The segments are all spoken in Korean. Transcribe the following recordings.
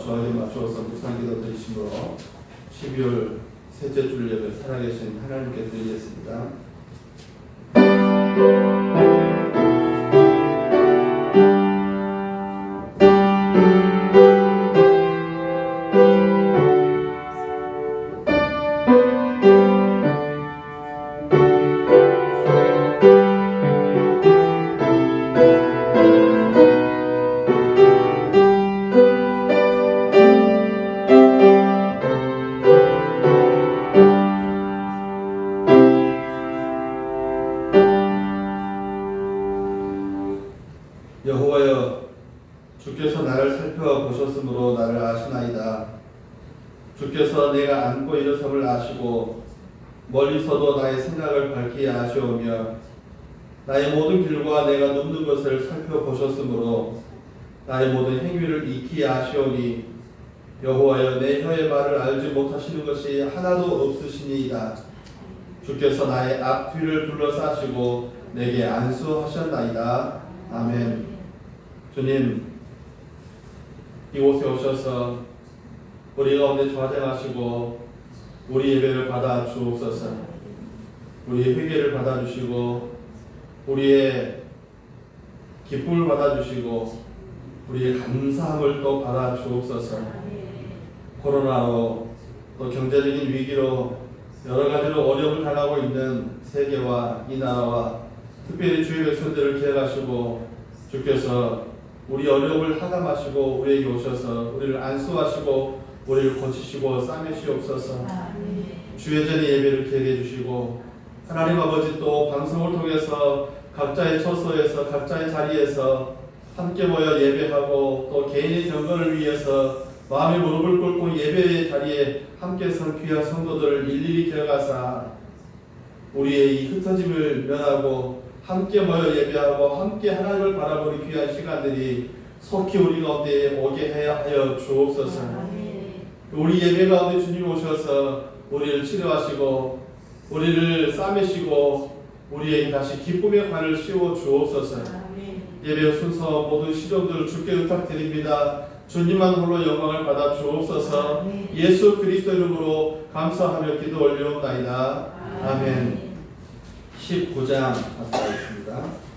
주안에 맞추어서 무상기도 드리심으로 12월 셋째 주 예배 살아계신 하나님께 드리겠습니다. 여호와여, 주께서 나를 살펴보셨으므로 나를 아시나이다. 주께서 내가 앉고 일어섬을 아시고 멀리서도 나의 생각을 밝히 아시오며 나의 모든 길과 내가 눕는 것을 살펴보셨으므로 나의 모든 행위를 익히 아시오니 여호와여, 내 혀의 말을 알지 못하시는 것이 하나도 없으시니이다. 주께서 나의 앞뒤를 둘러싸시고 내게 안수하셨나이다. 아멘. 주님, 이곳에 오셔서 우리 가운데 좌정하시고 우리 예배를 받아 주옵소서. 우리의 회개를 받아 주시고 우리의 기쁨을 받아 주시고 우리의 감사함을 또 받아 주옵소서. 코로나로 또 경제적인 위기로 여러 가지로 어려움을 당하고 있는 세계와 이 나라와 특별히 주의 백성들을 기억하시고 주께서 우리 어려움을 하감하시고 우리에게 오셔서 우리를 안수하시고 우리를 고치시고 싸매시옵소서. 주의 전의 예배를 기억해 주시고 하나님 아버지, 또 방송을 통해서 각자의 처소에서 각자의 자리에서 함께 모여 예배하고 또 개인의 경건을 위해서 마음의 무릎을 꿇고 예배의 자리에 함께 선 귀한 성도들을 일일이 기억하사 우리의 이 흩어짐을 면하고 함께 모여 예배하고 함께 하나님을 바라보는 귀한 시간들이 속히 우리 가운데 오게 하여 주옵소서. 우리 예배 가운데 주님 오셔서 우리를 치료하시고 우리를 싸매시고 우리에게 다시 기쁨의 관을 씌워 주옵소서. 예배 순서 모든 시종들을 주께 부탁드립니다. 주님만 홀로 영광을 받아 주옵소서. 예수 그리스도 이름으로 감사하며 기도 올려옵나이다. 아멘. 19장 하겠습니다.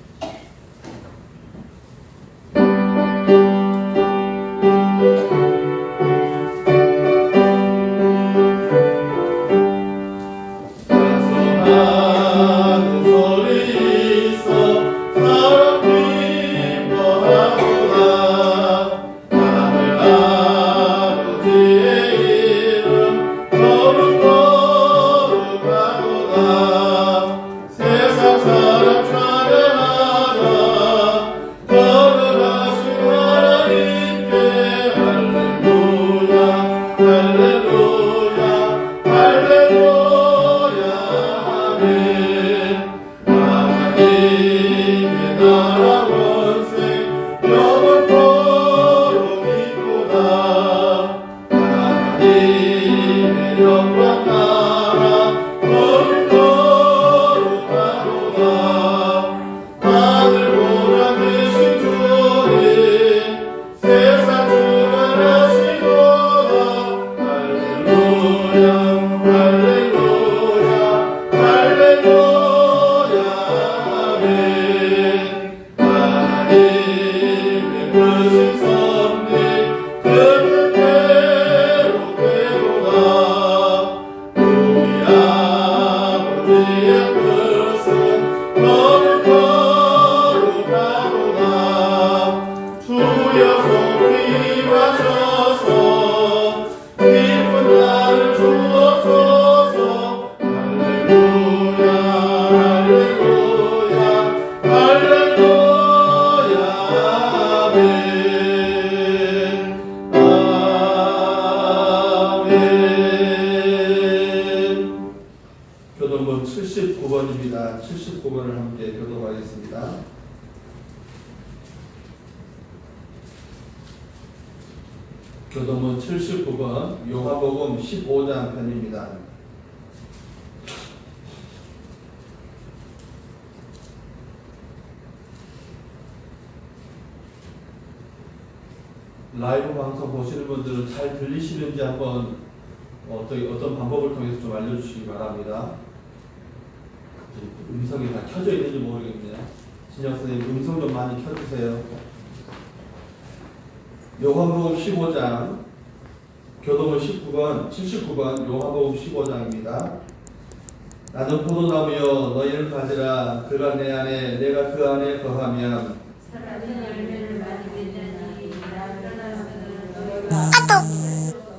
교독본 79번입니다. 79번을 함께 교독하겠습니다. 교독본 79번 요한복음 15장 편입니다. 라이브 방송 보시는 분들은 잘 들리시는지 한번 어떤 방법을 통해서 좀 알려주시기 바랍니다. 음성이 다 켜져 있는지 모르겠네요. 진영 선생님 음성 좀 많이 켜주세요. 요한복음 15장, 교도문 79번 요한복음 15장입니다. 나는 포도나무여 너희를 가지라. 그가 내 안에 내가 그 안에 거하면 사람이 열매를 많이 맺느니 나 떠나서는 너희가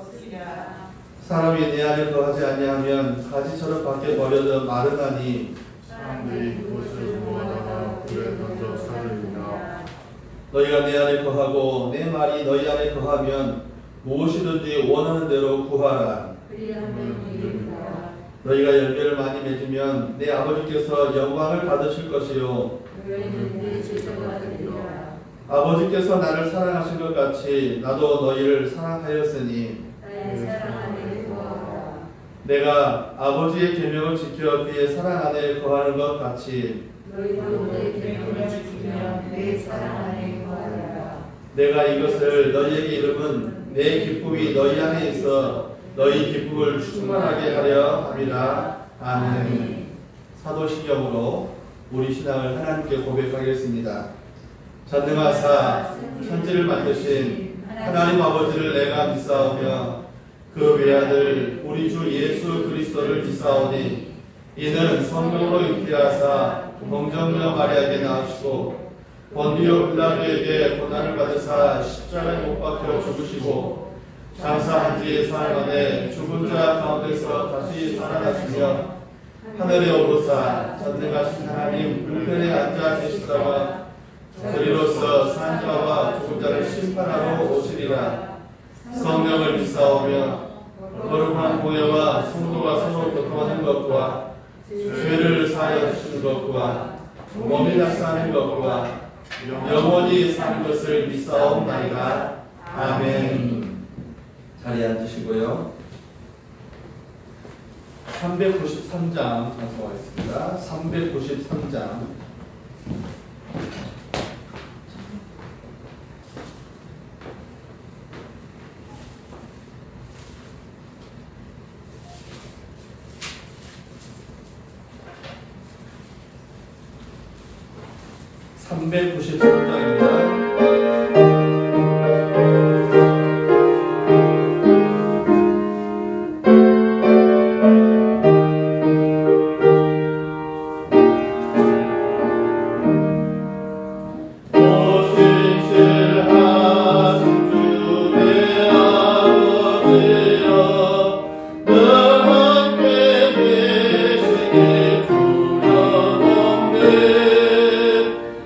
없으리라. 사람이 내 안에 거하지 아니하면 가지처럼 밖에 버려져 마르나니 사람들이 그것을 모아다가 불에 던져 살리리라. 너희가 내 안에 거하고 내 말이 너희 안에 거하면 무엇이든지 원하는 대로 구하라. 그리하면 이르리라. 너희가 열매를 많이 맺으면 내 아버지께서 영광을 받으실 것이요 너희는 내 제자가 되리라. 아버지께서 나를 사랑하신 것 같이 나도 너희를 사랑하였으니 나의 사랑 안에 거하라. 내가 아버지의 계명을 지켜 그의 사랑 안에 거하는 것 같이 너희도 내 계명을 지키면 내 사랑 안에 거하라. 내가 이것을 너희에게 이름은 내 기쁨이 너희 안에 있어 너희 기쁨을 충만하게 하려 함이라. 아멘. 사도신경으로 우리 신앙을 하나님께 고백하겠습니다. 전능하사 천지를 만드신 하나님 아버지를 내가 믿사오며 그 외아들 우리 주 예수 그리스도를 믿사오니 이는 성령으로 잉태하사 동정녀 마리아에게 낳으시고 본디오 빌라도에게 고난을 받으사 십자가에 못 박혀 죽으시고 장사한 지 사흘 만에 죽은 자 가운데서 다시 살아나시며 하늘에 오르사 전능하신 하나님 우편에 앉아 계시다가 저리로서 산 자와 죽은 자를 심판하러 오시리라. 성령을 믿사오며 거룩한 공예와 성도가 서로 교통하는 것과 죄를 사하여 주시는 것과 몸이 낙사하는 것과 영원히 사는 것을 믿사옵나이다. 아멘. 자리에 앉으시고요. 393장 찬송하겠습니다. 393장.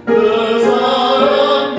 그 사랑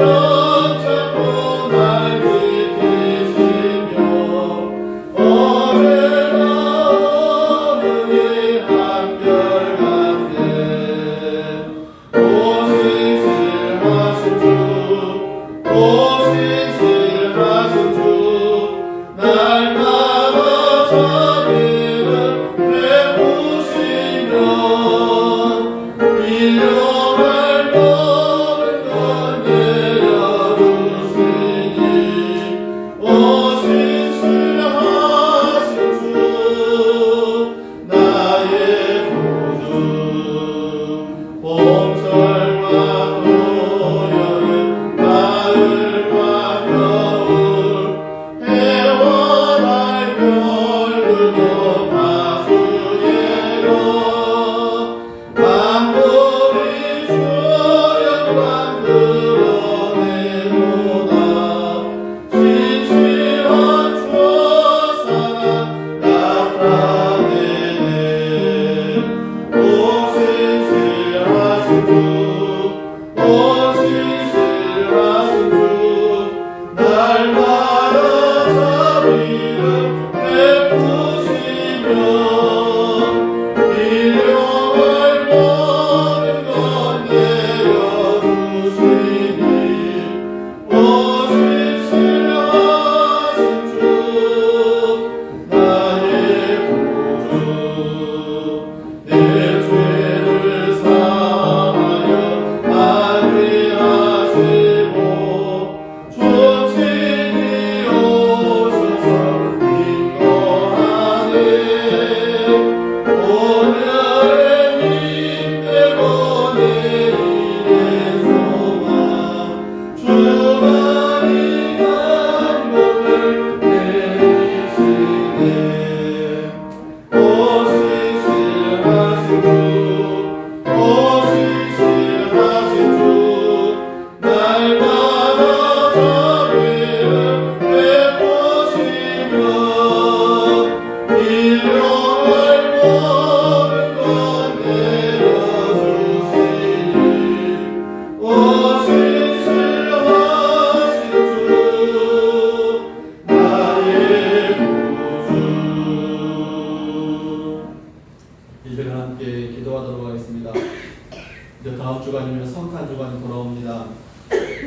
한 주간 돌아옵니다.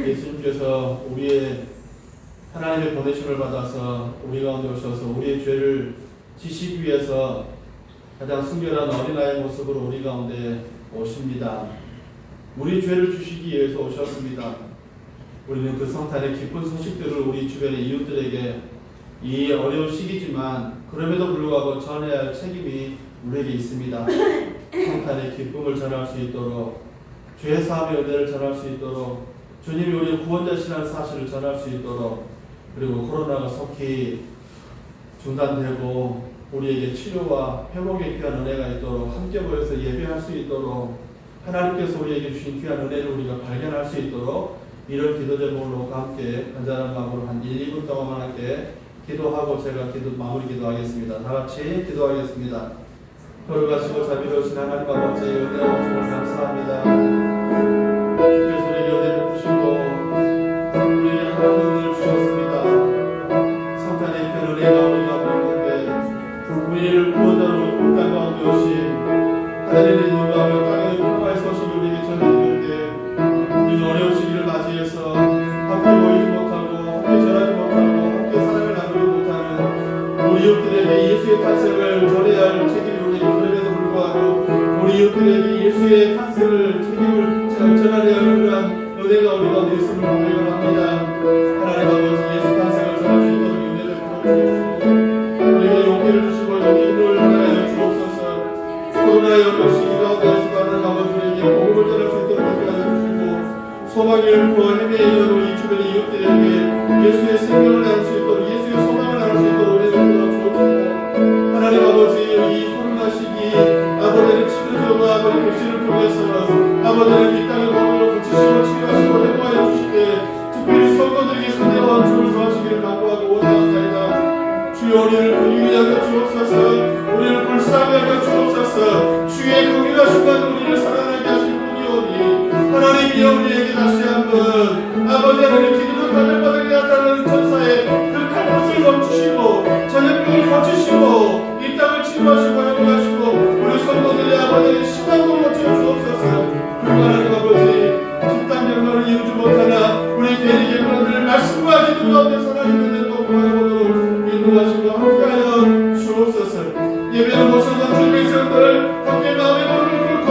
예수님께서 우리의 하나님의 보내심을 받아서 우리 가운데 오셔서 우리의 죄를 지시기 위해서 가장 순결한 어린아이의 모습으로 우리 가운데 오십니다. 우리 죄를 주시기 위해서 오셨습니다. 우리는 그 성탄의 기쁜 소식들을 우리 주변의 이웃들에게 이 어려운 시기지만 그럼에도 불구하고 전해야 할 책임이 우리에게 있습니다. 성탄의 기쁨을 전할 수 있도록, 죄 사함의 은혜를 전할 수 있도록, 주님이 우리의 구원자시라는 사실을 전할 수 있도록, 그리고 코로나가 속히 중단되고 우리에게 치료와 회복의 귀한 은혜가 있도록 함께 모여서 예배할 수 있도록 하나님께서 우리에게 주신 귀한 은혜를 우리가 발견할 수 있도록 이런 기도 제목으로 함께 간절한 마음으로 한 1, 2분 동안만 함께 기도하고 제가 마무리 기도하겠습니다. 다 같이 기도하겠습니다. 거룩하시고 자비로우신 하나님 아버지의 은혜와 복을 감사합니다. 주께서 우리에게 은혜를 주시고 우리에게 하나님의 은혜를 주셨습니다. 성탄의 큰 은혜가 우리 가운데 있는데 우리를 구원자로 이 땅 가운데 오신 하나님의 이름으로 땅의 평화의 소식을 우리에게 전해주는데 우리는 어려운 시기를 맞이해서 함께 모이지 못하고 함께 전하지 못하고 함께 사랑을 나누지 못하는 우리 이웃들에게 예수의 탄생을 전해야 할 책임이 우리에게 그럼에도 불구하고 우리 이웃들에게 예수의 탄생을 책임을 전하려 하는 그러한 은혜가 우리 가운데 있음을 고백합니다. 하나님 아버지 예수 탄생을 전할 수 있도록 은혜를 부어주시고 우리에게 용기를 주시고 힘을 하여 주옵소서. 코로나의 어려운 시기 가운데서도 하나님 아버지 우리에게 복음을 전할 수 있도록 인도하여 주시고 소망을 잃고 헤매이는 우리 주변의 이웃들에게 예수의 생명을 나눌 수 있도록 예수의 소망을 나눌 수 있도록 은혜를 부어주옵소서. 하나님 아버지 이 코로나 시기 아버지의 치료제와 아버지의 백신을 통해서 아버지의 이 땅의 몸을 고치시고 치료하시고 회복하여 주시되 특별히 성도들에게 선대와 원수를 도와주시기를 간구하고 원하옵나이다. 주여 우리를 긍휼히 여겨 주옵소서. 우리를 불쌍히 여겨 주옵소서. 주의 긍휼하신 분 우리를 사랑하게 하실 분이오니 하나님이여 우리에게 다시 한번 아버지 하나님 기도를 받을 나타나는 천사의 그 칼끝을 멈추시고 전염병을 고치시고 이 땅을 치유하시고 회복하시고 우리 성도들의 아버지의 신앙을 고쳐 주옵소서. 그리고 하나님 아버지 집단병론을 이루지 못하나 우리 개인의 병론을 말씀과 기도 가운데서 하나님의 은혜로 구하여보도록 인도하시고 함께하여 주옵소서. 예배를 모셔서 주님의 성도를 함께 마음의 몸을 꿇고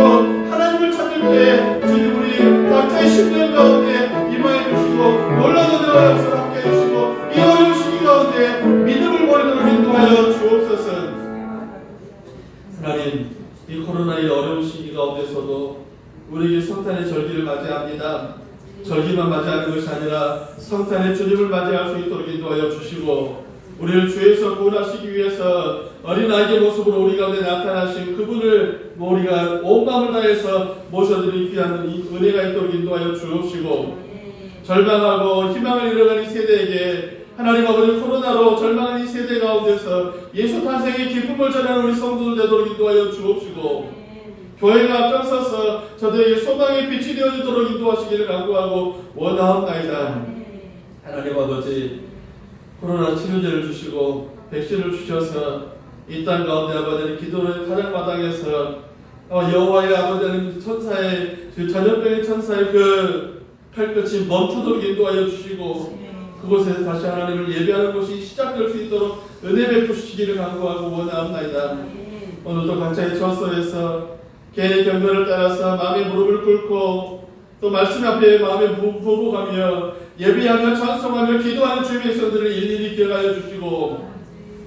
하나님을 찾을 때 주님 우리 각자의 심령 가운데 임하여 주시고 놀라운 은혜와 역사를 함께 해주시고 이 어려운 시기 가운데 믿음을 보내도록 인도하여 주옵소서. 하나님 이 코로나의 어려운 시기 가운데서도 우리에게 성탄의 절기를 맞이합니다. 절기만 맞이하는 것이 아니라 성탄의 주님을 맞이할 수 있도록 인도하여 주시고 우리를 죄에서 구원하시기 위해서 어린아이의 모습으로 우리 가운데 나타나신 그분을 우리가 온 마음을 다해서 모셔드리기 위한 이 은혜가 있도록 인도하여 주옵시고 절망하고 희망을 잃어가는 이 세대에게 하나님 아버지 코로나로 절망하는 이 세대 가운데서 예수 탄생의 기쁨을 전하는 우리 성도들 되도록 인도하여 주옵시고 교회가 앞장서서 저들에게 소망의 빛이 되어지도록 인도하시기를 간구하고 원하옵나이다. 하나님 아버지 코로나 치료제를 주시고 백신을 주셔서 이 땅 가운데 아버지는 기도를 가장 마당에서 여호와의 아버지는 천사의 그 전염병의 천사의 그 칼끝이 멈추도록 인도하여 주시고 그곳에서 다시 하나님을 예배하는 것이 시작될 수 있도록 은혜 베푸시기를 간구하고 원하옵나이다. 오늘도 각자의 처소에서 개인의 경건을 따라서 마음의 무릎을 꿇고 또 말씀 앞에 마음에 부복하며 예배하며 찬송하며 기도하는 주의 백성들을 일일이 기억하여 주시고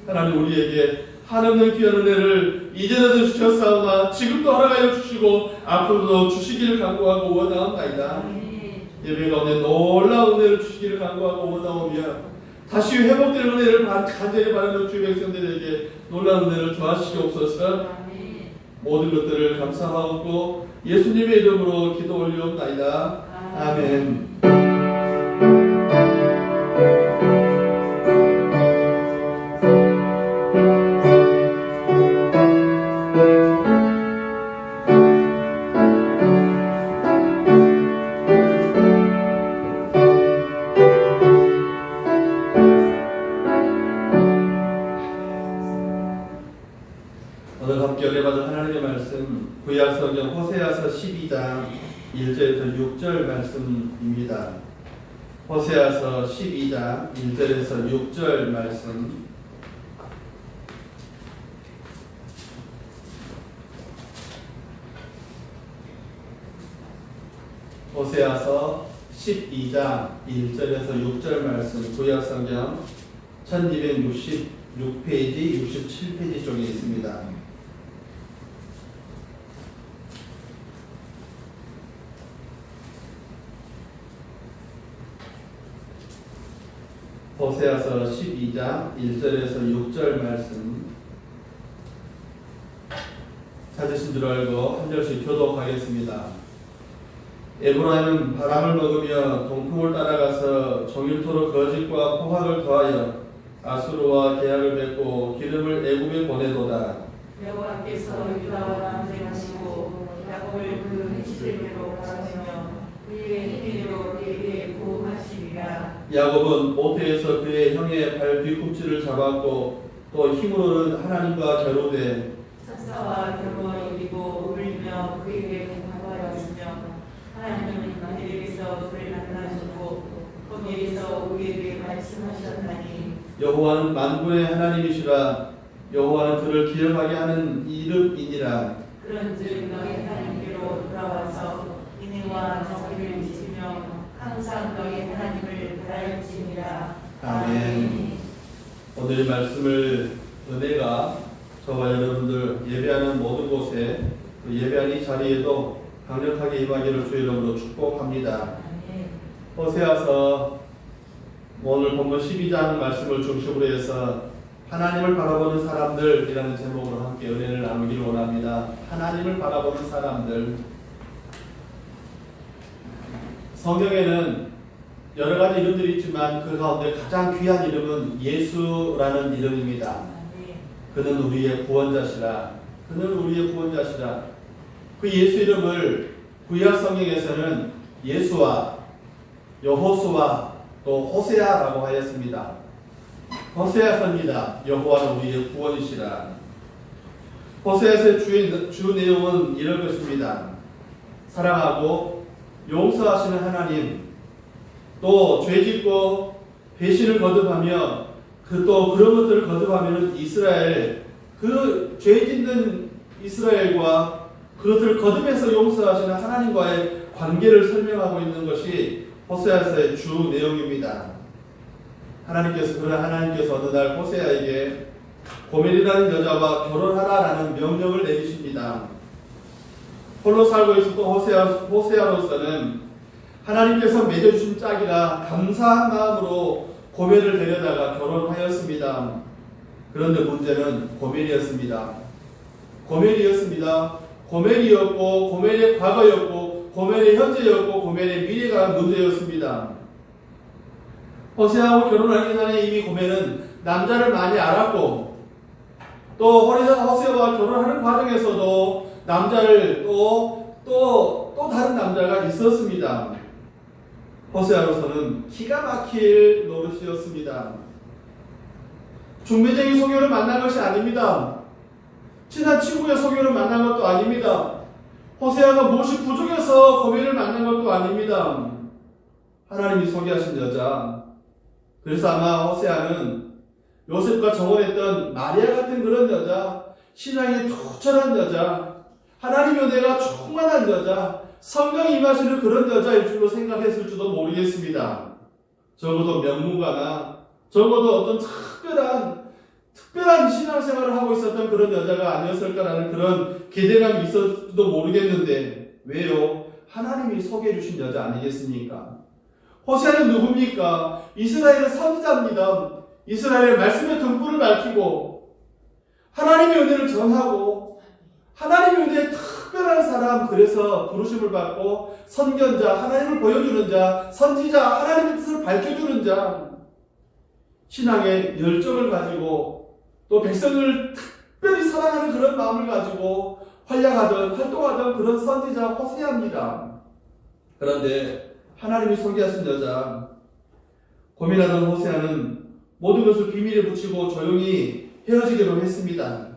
하나님 우리에게 한없는 귀한 은혜를 이전에도 주셨사오나 지금도 허락하여 주시고 앞으로도 주시기를 간구하고 원하옵나이다. 예배 가운데 놀라운 은혜를 주시기를 간구하고 원하오며 다시 회복될 은혜를 간절히 바라는 주의 백성들에게 놀라운 은혜를 더하시옵소서. 모든 것들을 감사하고 예수님의 이름으로 기도 올리옵나이다. 아멘. 오늘 함께 은혜 받은 하나님의 말씀 구약 성경 호세아서 12장 1절에서 6절 말씀입니다. 호세아서 12장 1절에서 6절 말씀. 호세아서 12장 1절에서 6절 말씀, 구약성경 1266페이지 67페이지 쪽에 있습니다. 호세아서 12장 1절에서 6절 말씀 찾으신 줄 알고 한 절씩 교독하겠습니다. 에브라임은 바람을 먹으며 동풍을 따라가서 종일토록 거짓과 포악을 더하여 아수르와 계약을 맺고 기름을 애굽에 보내도다. 여호와께서 유다와 전쟁하시고 야곱을 그 해치대로 가시며 그의 힘으로 그에게 보호하시리라. 야곱은 모태에서 그의 형의 발 뒤꿈치를 잡았고 또 힘으로는 하나님과 겨루되 석사와 결혼을 이기고 울며 그에게 공부하였으며 하나님은 그에게서 그를 만나시고 거기에서 우리에게 말씀하셨나니 여호와는 만군의 하나님이시라. 여호와는 그를 기억하게 하는 이름이니라. 그런즉 너희 하나님께로 돌아와서 인애와 정의를 지키며 항상 너희 하나님을 바랄지니라. 아멘. 오늘 말씀을 은혜가 저와 여러분들 예배하는 모든 곳에 예배하는 이 자리에도 강력하게 임하기를 주의 이름으로 축복합니다. 호세아서 오늘 본문 12장 말씀을 중심으로 해서 하나님을 바라보는 사람들이라는 제목으로 함께 은혜를 나누기를 원합니다. 하나님을 바라보는 사람들. 성경에는 여러 가지 이름들이 있지만 그 가운데 가장 귀한 이름은 예수라는 이름입니다. 그는 우리의 구원자시라. 그는 우리의 구원자시라. 그 예수 이름을 구약 성경에서는 예수와 여호수아 또 호세아라고 하였습니다. 호세아서입니다. 여호와는 우리의 구원이시라. 호세아서의 주 내용은 이런 것입니다. 사랑하고 용서하시는 하나님, 또 죄짓고 배신을 거듭하며 또 그런 것들을 거듭하면 이스라엘, 그 죄짓는 이스라엘과 그것들을 거듭해서 용서하시는 하나님과의 관계를 설명하고 있는 것이 호세아서의 주 내용입니다. 그러나 하나님께서 어느 날 호세아에게 고멜이라는 여자와 결혼하라라는 명령을 내리십니다. 홀로 살고 있었던 호세아로서는 하나님께서 맺어주신 짝이라 감사한 마음으로 고멜을 데려다가 결혼하였습니다. 그런데 문제는 고멜이었습니다. 고멜이었고 고멜의 과거였고 고멜의 현재였고 고멜의 미래가 문제였습니다. 호세아하고 결혼하기 전에 이미 고멜은 남자를 많이 알았고 또 호세아와 결혼하는 과정에서도 남자를 또 다른 남자가 있었습니다. 호세아로서는 기가 막힐 노릇이었습니다. 중매쟁이 소교를 만난 것이 아닙니다. 친한 친구의 소교를 만난 것도 아닙니다. 호세아가 무엇이 부족해서 고멜을 만난 것도 아닙니다. 하나님이 소개하신 여자. 그래서 아마 호세아는 요셉과 정혼했던 마리아 같은 그런 여자, 신앙이 투철한 여자, 하나님의 은혜가 충만한 여자, 성령이 임하시는 그런 여자일 줄로 생각했을지도 모르겠습니다. 적어도 명문가나 적어도 어떤 특별한 신앙생활을 하고 있었던 그런 여자가 아니었을까라는 그런 기대감이 있었을지도 모르겠는데 왜요? 하나님이 소개해 주신 여자 아니겠습니까? 호세아는 누굽니까? 이스라엘의 선지자입니다. 이스라엘의 말씀의 등불을 밝히고 하나님의 은혜를 전하고 하나님의 은혜의 특별한 사람, 그래서 부르심을 받고 선견자, 하나님을 보여주는 자, 선지자, 하나님의 뜻을 밝혀주는 자, 신앙의 열정을 가지고 또 백성을 특별히 사랑하는 그런 마음을 가지고 활동하던 그런 선지자 호세아입니다. 그런데 하나님이 소개하신 여자, 고민하던 호세아는 모든 것을 비밀에 붙이고 조용히 헤어지기로 했습니다.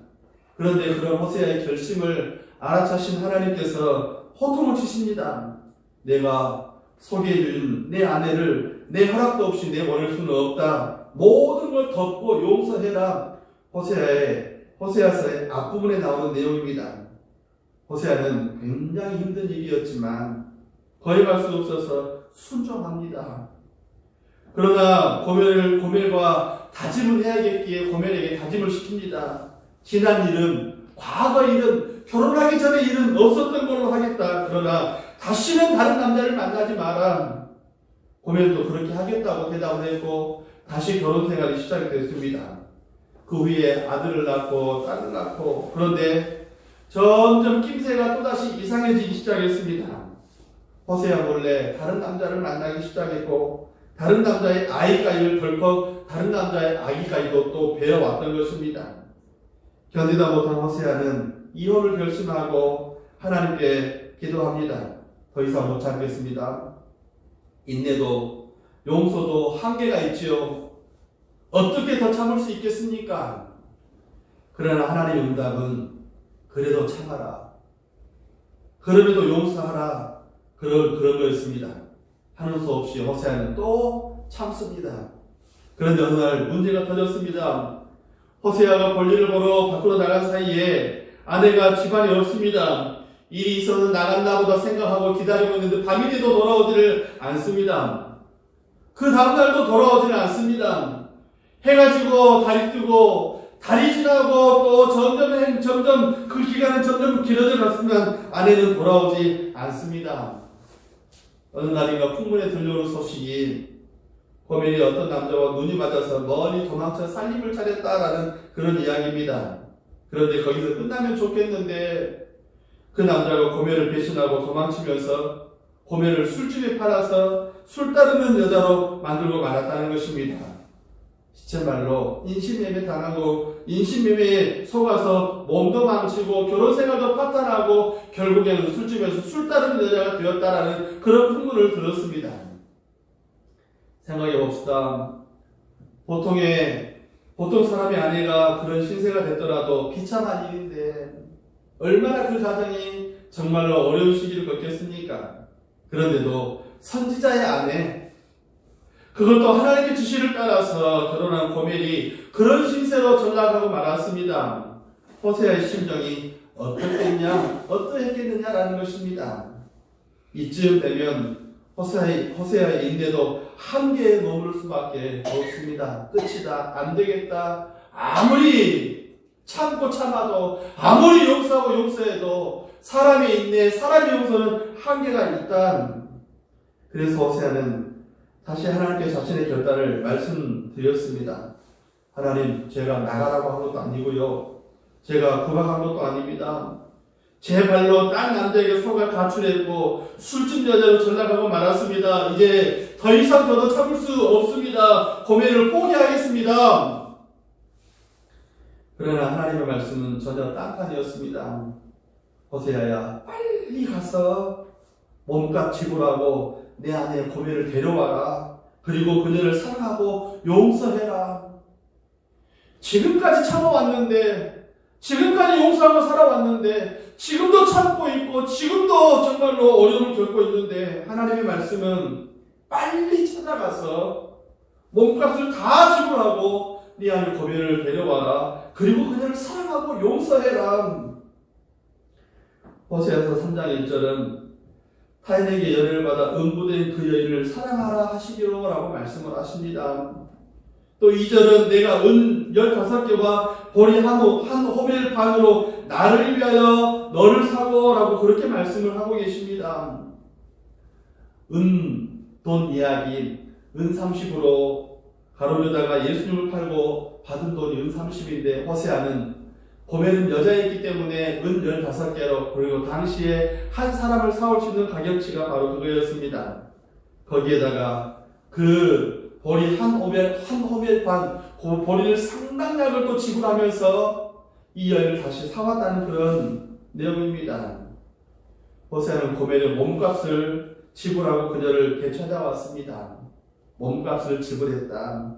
그런데 그런 호세아의 결심을 알아차신 하나님께서 호통을 치십니다. 내가 소개해준 내 아내를 내 허락도 없이 내보낼 수는 없다. 모든 걸 덮고 용서해라. 호세아서의 앞부분에 나오는 내용입니다. 호세아는 굉장히 힘든 일이었지만 거행할 수 없어서 순종합니다. 그러나 고멜과 다짐을 해야겠기에 고멜에게 다짐을 시킵니다. 지난 일은, 과거 일은, 결혼하기 전에 일은 없었던 걸로 하겠다. 그러나 다시는 다른 남자를 만나지 마라. 고멜도 그렇게 하겠다고 대답을 했고 다시 결혼 생활이 시작이 됐습니다. 그 후에 아들을 낳고 딸을 낳고, 그런데 점점 낌새가 또다시 이상해지기 시작했습니다. 호세아 몰래 다른 남자를 만나기 시작했고 다른 남자의 아이까지를 덜컥 다른 남자의 아기까지도 또 배워왔던 것입니다. 견디다 못한 호세아는 이혼을 결심하고 하나님께 기도합니다. 더 이상 못 참겠습니다. 인내도 용서도 한계가 있지요. 어떻게 더 참을 수 있겠습니까? 그러나 하나님의 응답은 그래도 참아라. 그럼에도 용서하라. 그런 거였습니다. 하는 수 없이 호세아는 또 참습니다. 그런데 어느 날 문제가 터졌습니다. 호세아가 볼일을 보러 밖으로 나간 사이에 아내가 집안에 없습니다. 일이 있어서 나갔나 보다 생각하고 기다리고 있는데 밤이 돼도 돌아오지를 않습니다. 그 다음날도 돌아오지를 않습니다. 해가 지고 달이 뜨고 달이 지나고 또 점점 그 기간은 점점 길어져 갔으면 아내는 돌아오지 않습니다. 어느 날인가 풍문에 들려오는 소식이 고멜이 어떤 남자와 눈이 맞아서 멀리 도망쳐 살림을 차렸다라는 그런 이야기입니다. 그런데 거기서 끝나면 좋겠는데 그 남자가 고멜을 배신하고 도망치면서 고멜을 술집에 팔아서 술 따르는 여자로 만들고 말았다는 것입니다. 시체말로 인신매매 당하고 인신매매에 속아서 몸도 망치고 결혼생활도 파탄하고 결국에는 술집에서 술 따르는 여자가 되었다라는 그런 풍문을 들었습니다. 생각해 봅시다. 보통 사람의 아내가 그런 신세가 됐더라도 비참한 일인데 얼마나 그 가정이 정말로 어려운 시기를 겪겠습니까? 그런데도 선지자의 아내, 그것도 하나님의 지시를 따라서 결혼한 고멜이 그런 신세로 전락하고 말았습니다. 호세아의 심정이 어떠했겠느냐라는 것입니다. 이쯤 되면 호세아의 인내도 한계에 머물 수밖에 없습니다. 끝이다, 안 되겠다. 아무리 참고 참아도, 아무리 용서하고 용서해도 사람의 인내, 사람의 용서는 한계가 있다. 그래서 호세아는 다시 하나님께 자신의 결단을 말씀드렸습니다. 하나님, 제가 나가라고 한 것도 아니고요. 제가 구박한 것도 아닙니다. 제 발로 딴 남자에게 속아 가출했고 술집 여자로 전락하고 말았습니다. 이제 더 이상 저도 참을 수 없습니다. 고멜을 포기하겠습니다. 그러나 하나님의 말씀은 전혀 딴판이었습니다. 호세아야, 빨리 가서 몸값 지불하고 내 아내 고멜을 데려와라. 그리고 그녀를 사랑하고 용서해라. 지금까지 참아왔는데, 지금까지 용서하고 살아왔는데, 지금도 참고 있고, 지금도 정말로 어려움을 겪고 있는데, 하나님의 말씀은 빨리 찾아가서 몸값을 다 지불하고 네 아내 고멜을 데려와라. 그리고 그녀를 사랑하고 용서해라. 호세아서 3장 1절은 타인에게 연애를 받아 음부된 그 여인을 사랑하라 하시기로라고 말씀을 하십니다. 또 2절은 내가 은 15개와 보리 한 호멜 반으로 나를 위하여 너를 사고라고 그렇게 말씀을 하고 계십니다. 돈 이야기, 은 30으로 가로려다가 예수님을 팔고 받은 돈이 은 30인데 호세아는 고멜은 여자였기 때문에 은 15개로, 그리고 당시에 한 사람을 사올 수 있는 가격치가 바로 그거였습니다. 거기에다가 그 보리 한 호멜 반, 그 보리를 상당량을 또 지불하면서 이 여인을 다시 사왔다는 그런 내용입니다. 호세아는 고멜의 몸값을 지불하고 그녀를 되찾아왔습니다. 몸값을 지불했다.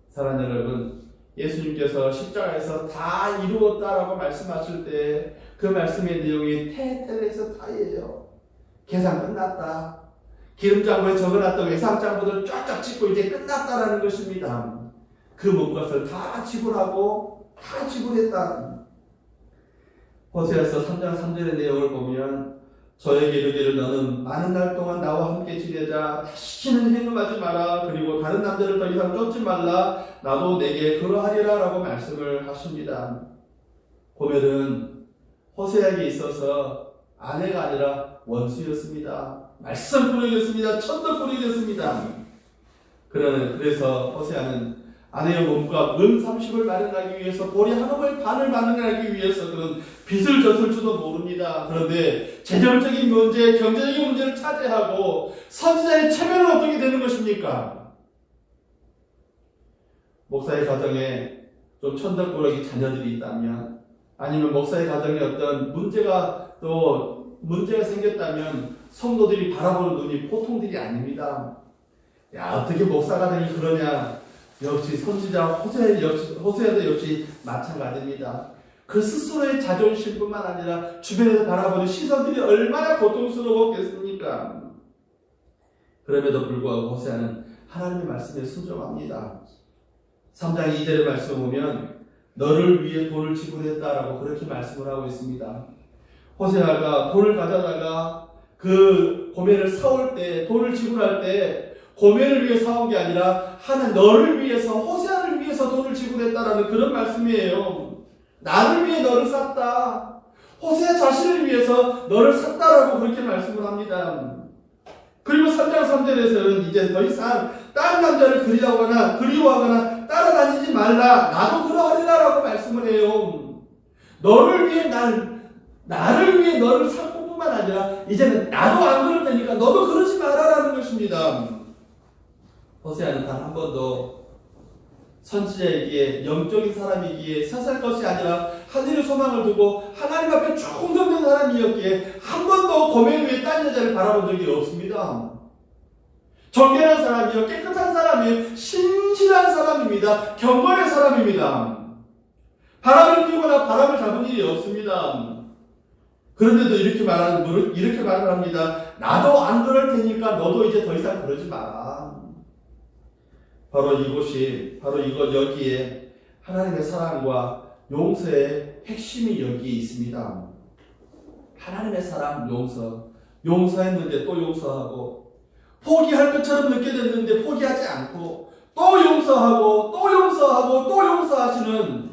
사랑하는 여러분, 예수님께서 십자가에서 다 이루었다라고 말씀하실 때 그 말씀의 내용이 테텔레스타이예요. 계산 끝났다. 기름장부에 적어놨던 외상장부들 쫙쫙 찍고 이제 끝났다라는 것입니다. 그 몸값을 다 지불하고 다 지불했다. 호세아서 3장 3절의 내용을 보면 저에게 이르기를 너는 많은 날 동안 나와 함께 지내자. 다시는 행음하지 마라. 그리고 다른 남자를 더 이상 쫓지 말라. 나도 내게 그러하리라 라고 말씀을 하십니다. 고멜은 호세아에게 있어서 아내가 아니라 원수였습니다. 말썽꾸러기였습니다. 천덕꾸러기였습니다. 그래서 호세아는 아내의 몸과 은 30을 마련하기 위해서 보리 한 홈을 반을 마련하기 위해서 그런 빚을 졌을지도 모릅니다. 그런데 재정적인 문제, 경제적인 문제를 차지하고 선지자의 체면은 어떻게 되는 것입니까? 목사의 가정에 좀 천덕꾸러기 자녀들이 있다면, 아니면 목사의 가정에 어떤 문제가 생겼다면 성도들이 바라보는 눈이 보통들이 아닙니다. 야, 어떻게 목사 가정이 그러냐? 역시 선지자 호세아도 역시 마찬가지입니다. 그 스스로의 자존심뿐만 아니라 주변에서 바라보는 시선들이 얼마나 고통스러웠겠습니까? 그럼에도 불구하고 호세아는 하나님의 말씀에 순종합니다. 3장 2절의 말씀을 보면 너를 위해 돈을 지불했다라고 그렇게 말씀을 하고 있습니다. 호세아가 돈을 가져다가 그 고멜을 사올 때, 돈을 지불할 때 고멜을 위해 사온 게 아니라 하나님 너를 위해서, 호세아를 위해서 돈을 지불했다라는 그런 말씀이에요. 나를 위해 너를 샀다. 호세아 자신을 위해서 너를 샀다라고 그렇게 말씀을 합니다. 그리고 3장 3절에서는 이제 더 이상 다른 남자를 그리워하거나 따라다니지 말라. 나도 그러하리라라고 말씀을 해요. 나를 위해 너를 살 뿐만 아니라 이제는 나도 안 그럴 테니까 너도 그러지 마라라는 것입니다. 호세아는 단 한 번도 선지자이기에, 영적인 사람이기에, 세상 것이 아니라 하늘의 소망을 두고 하나님 앞에 충성된 사람이었기에 한 번도 고멜 위에 딴 여자를 바라본 적이 없습니다. 정결한 사람이요, 깨끗한 사람이요, 신실한 사람입니다. 경건의 사람입니다. 바람을 피우거나 바람을 잡은 일이 없습니다. 그런데도 이렇게 말을 합니다. 나도 안 그럴 테니까 너도 이제 더 이상 그러지 마라. 바로 여기에 하나님의 사랑과 용서의 핵심이 여기에 있습니다. 하나님의 사랑, 용서했는데 또 용서하고, 포기할 것처럼 느껴졌는데 포기하지 않고, 또 용서하고, 또 용서하고, 또 용서하시는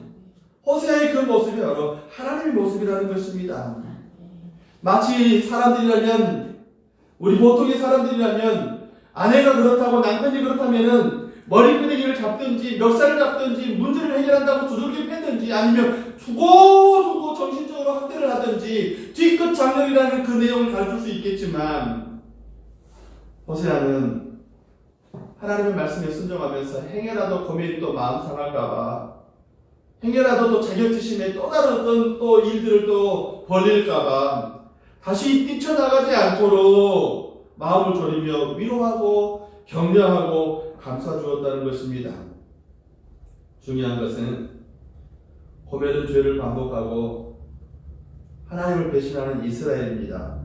호세아의 그 모습이 바로 하나님의 모습이라는 것입니다. 마치 우리 보통의 사람들이라면, 아내가 그렇다고 남편이 그렇다면은 머리끄댕이를 잡든지 멱살을 잡든지 문제를 해결한다고 두들겨 패든지, 아니면 두고 정신적으로 학대를 하든지 뒤끝 장렬이라는 그 내용을 가르칠 수 있겠지만, 호세아는 하나님의 말씀에 순종하면서 행여라도 고멜이 또 마음 상할까봐, 행여라도 또 자격지심에 또 다른 어떤 또 일들을 또 벌릴까봐 다시 뛰쳐나가지 않도록 마음을 졸이며 위로하고 격려하고 감싸주었다는 것입니다. 중요한 것은 고멜은 죄를 반복하고 하나님을 배신하는 이스라엘입니다.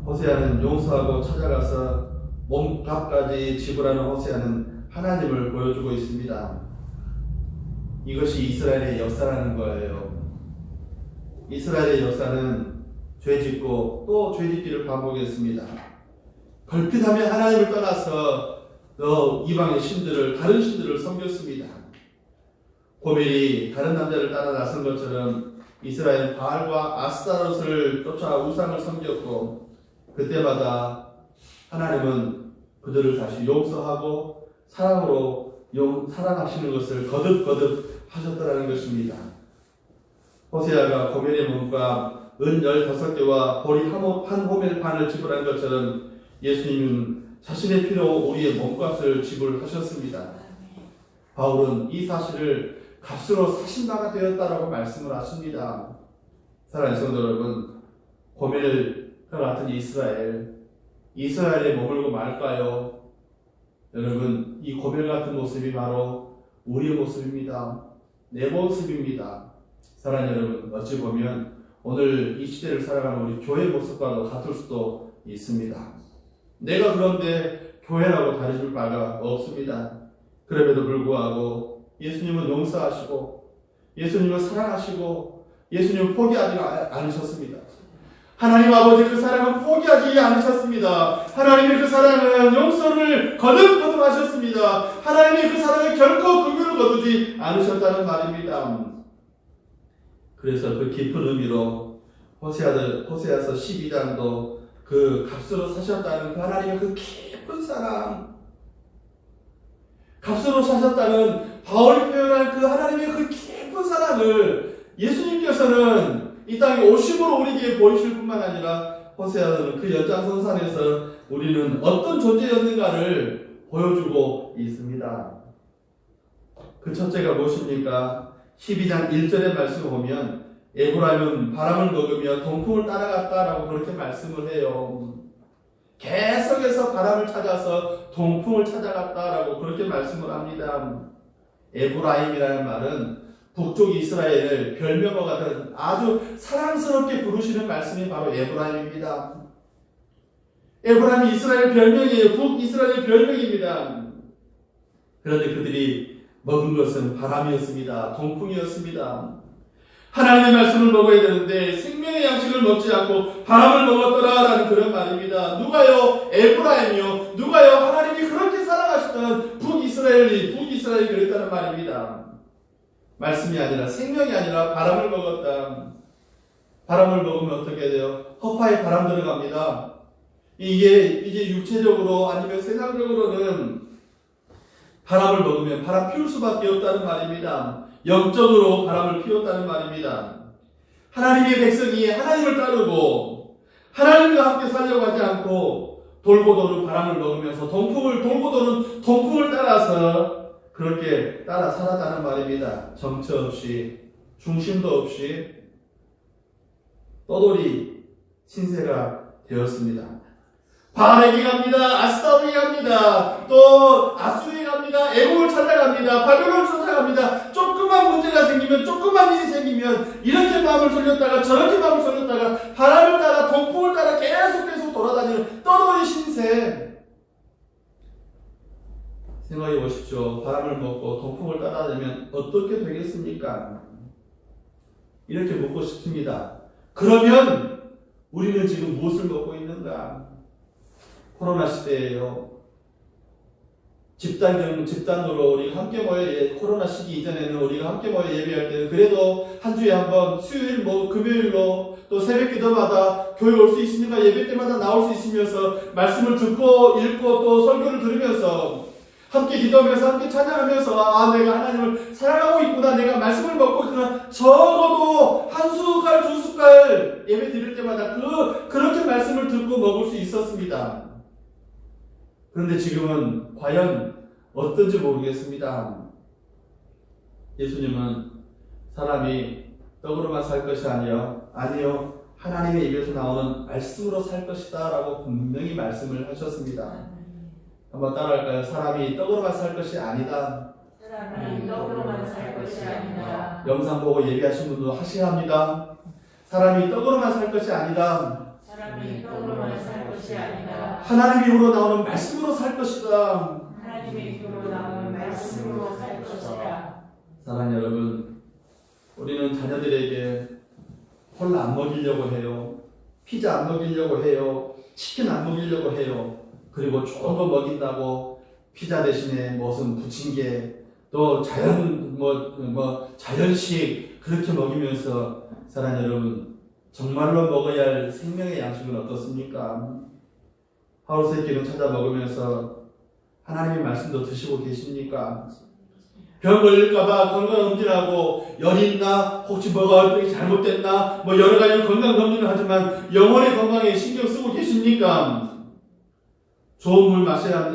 호세아는 용서하고 찾아가서 몸값까지 지불하는 호세아는 하나님을 보여주고 있습니다. 이것이 이스라엘의 역사라는 거예요. 이스라엘의 역사는 죄짓고 또 죄짓기를 반복했습니다. 걸핏하면 하나님을 떠나서 이방의 다른 신들을 섬겼습니다. 고멜이 다른 남자를 따라 나선 것처럼 이스라엘은 바알과 아스타롯을 쫓아 우상을 섬겼고, 그때마다 하나님은 그들을 다시 용서하고 사랑으로 사랑하시는 것을 거듭 하셨다는 것입니다. 호세아가 고멜의 몸과 은 15개와 보리 한 호멜 반을 지불한 것처럼 예수님은 자신의 피로 우리의 몸값을 지불하셨습니다. 바울은 이 사실을 값으로 사신 바가 되었다라고 말씀을 하십니다. 사랑하는 성도 여러분, 고멜과 같은 이스라엘에 머물고 말까요? 여러분, 이 고멜 같은 모습이 바로 우리의 모습입니다. 내 모습입니다. 사랑하는 여러분, 어찌 보면 오늘 이 시대를 살아가는 우리 교회 모습과도 같을 수도 있습니다. 내가 그런데 교회라고 다르실 바가 없습니다. 그럼에도 불구하고 예수님은 용서하시고 예수님은 사랑하시고 예수님은 포기하지 않으셨습니다. 하나님 아버지 그 사랑은 포기하지 않으셨습니다. 하나님의 그 사랑은 용서를 거듭거듭 하셨습니다. 하나님의 그 사랑을 결코 긍휼을 거두지 않으셨다는 말입니다. 그래서 그 깊은 의미로 호세아서 12장도 그 값으로 사셨다는 그 하나님의 그 깊은 사랑, 값으로 사셨다는 바울이 표현한 그 하나님의 그 깊은 사랑을 예수님께서는 이 땅에 오심으로 우리에게 보이실 뿐만 아니라 호세아서는 그 연장선상에서 우리는 어떤 존재였는가를 보여주고 있습니다. 그 첫째가 무엇입니까? 12장 1절의 말씀을 보면 에브라임은 바람을 먹으며 동풍을 따라갔다라고 그렇게 말씀을 해요. 계속해서 바람을 찾아서 동풍을 찾아갔다라고 그렇게 말씀을 합니다. 에브라임이라는 말은 북쪽 이스라엘을 별명어 같은 아주 사랑스럽게 부르시는 말씀이 바로 에브라임입니다. 에브라임이 이스라엘 별명이에요. 북이스라엘 별명입니다. 그런데 그들이 먹은 것은 바람이었습니다. 동풍이었습니다. 하나님의 말씀을 먹어야 되는데 생명의 양식을 먹지 않고 바람을 먹었더라라는 그런 말입니다. 누가요? 에브라임이요. 누가요? 하나님이 그렇게 사랑하시던 북이스라엘이 그랬다는 말입니다. 말씀이 아니라 생명이 아니라 바람을 먹었다. 바람을 먹으면 어떻게 돼요? 허파에 바람 들어갑니다. 이게 육체적으로 아니면 세상적으로는 바람을 먹으면 바람 피울 수밖에 없다는 말입니다. 영적으로 바람을 피웠다는 말입니다. 하나님의 백성이 하나님을 따르고 하나님과 함께 살려고 하지 않고 돌고 도는 바람을 먹으면서 돌고 도는 동풍을 따라서 그렇게 따라 살았다는 말입니다. 정처 없이 중심도 없이 떠돌이 신세가 되었습니다. 바알에게 갑니다. 아스타로에게 갑니다. 또 아수르에 갑니다. 애국을 찾아갑니다. 바벨론을 찾아갑니다. 조그만 문제가 생기면 조그만 일이 생기면 이렇게 마음을 돌렸다가 저렇게 마음을 돌렸다가 바람을 따라 동풍을 따라 계속 돌아다니는 떠돌이 신세. 생각해 보십시오. 바람을 먹고 동풍을 따라다니면 어떻게 되겠습니까? 이렇게 묻고 싶습니다. 그러면 우리는 지금 무엇을 먹고 있는가? 코로나 시대예요. 집단으로 우리가 함께 모여 코로나 시기 이전에는 우리가 함께 모여 예배할 때는 그래도 한 주에 한 번 수요일 금요일로 또 새벽 기도마다 교회 올 수 있으니까 예배 때마다 나올 수 있으면서 말씀을 듣고 읽고 또 설교를 들으면서 함께 기도하면서 함께 찬양하면서 내가 하나님을 사랑하고 있구나, 내가 말씀을 먹고 있구나, 적어도 한 숟갈 두 숟갈 예배 드릴 때마다 그렇게 말씀을 듣고 먹을 수 있었습니다. 그런데 지금은 과연 어떤지 모르겠습니다. 예수님은 사람이 떡으로만 살 것이 아니요 하나님의 입에서 나오는 말씀으로 살 것이다 라고 분명히 말씀을 하셨습니다. 한번 따라할까요? 사람이 떡으로만 살 것이 아니다. 사람이 떡으로만 살 것이 아니다. 영상 보고 예배하신 분도 하셔야 합니다. 사람이 떡으로만 살 것이 아니다. 사람이 떡으로만 살 것이 아니다. 하나님의 입으로 나오는 말씀으로 살 것이다. 하나님의 입으로 나오는 말씀으로 살 것이다. 사랑하는 여러분, 우리는 자녀들에게 콜라 안 먹이려고 해요. 피자 안 먹이려고 해요. 치킨 안 먹이려고 해요. 그리고 좋은 거 먹인다고 피자 대신에 무슨 부침개 또 자연식 그렇게 먹이면서 사랑하는 여러분, 정말로 먹어야 할 생명의 양식은 어떻습니까? 하루세끼는 찾아 먹으면서 하나님의 말씀도 드시고 계십니까? 병 걸릴까봐 건강검진하고 열 있나 혹시 뭐가 잘못됐나 여러 가지 건강검진을 하지만 영혼의 건강에 신경 쓰고 계십니까? 좋은 물 마셔야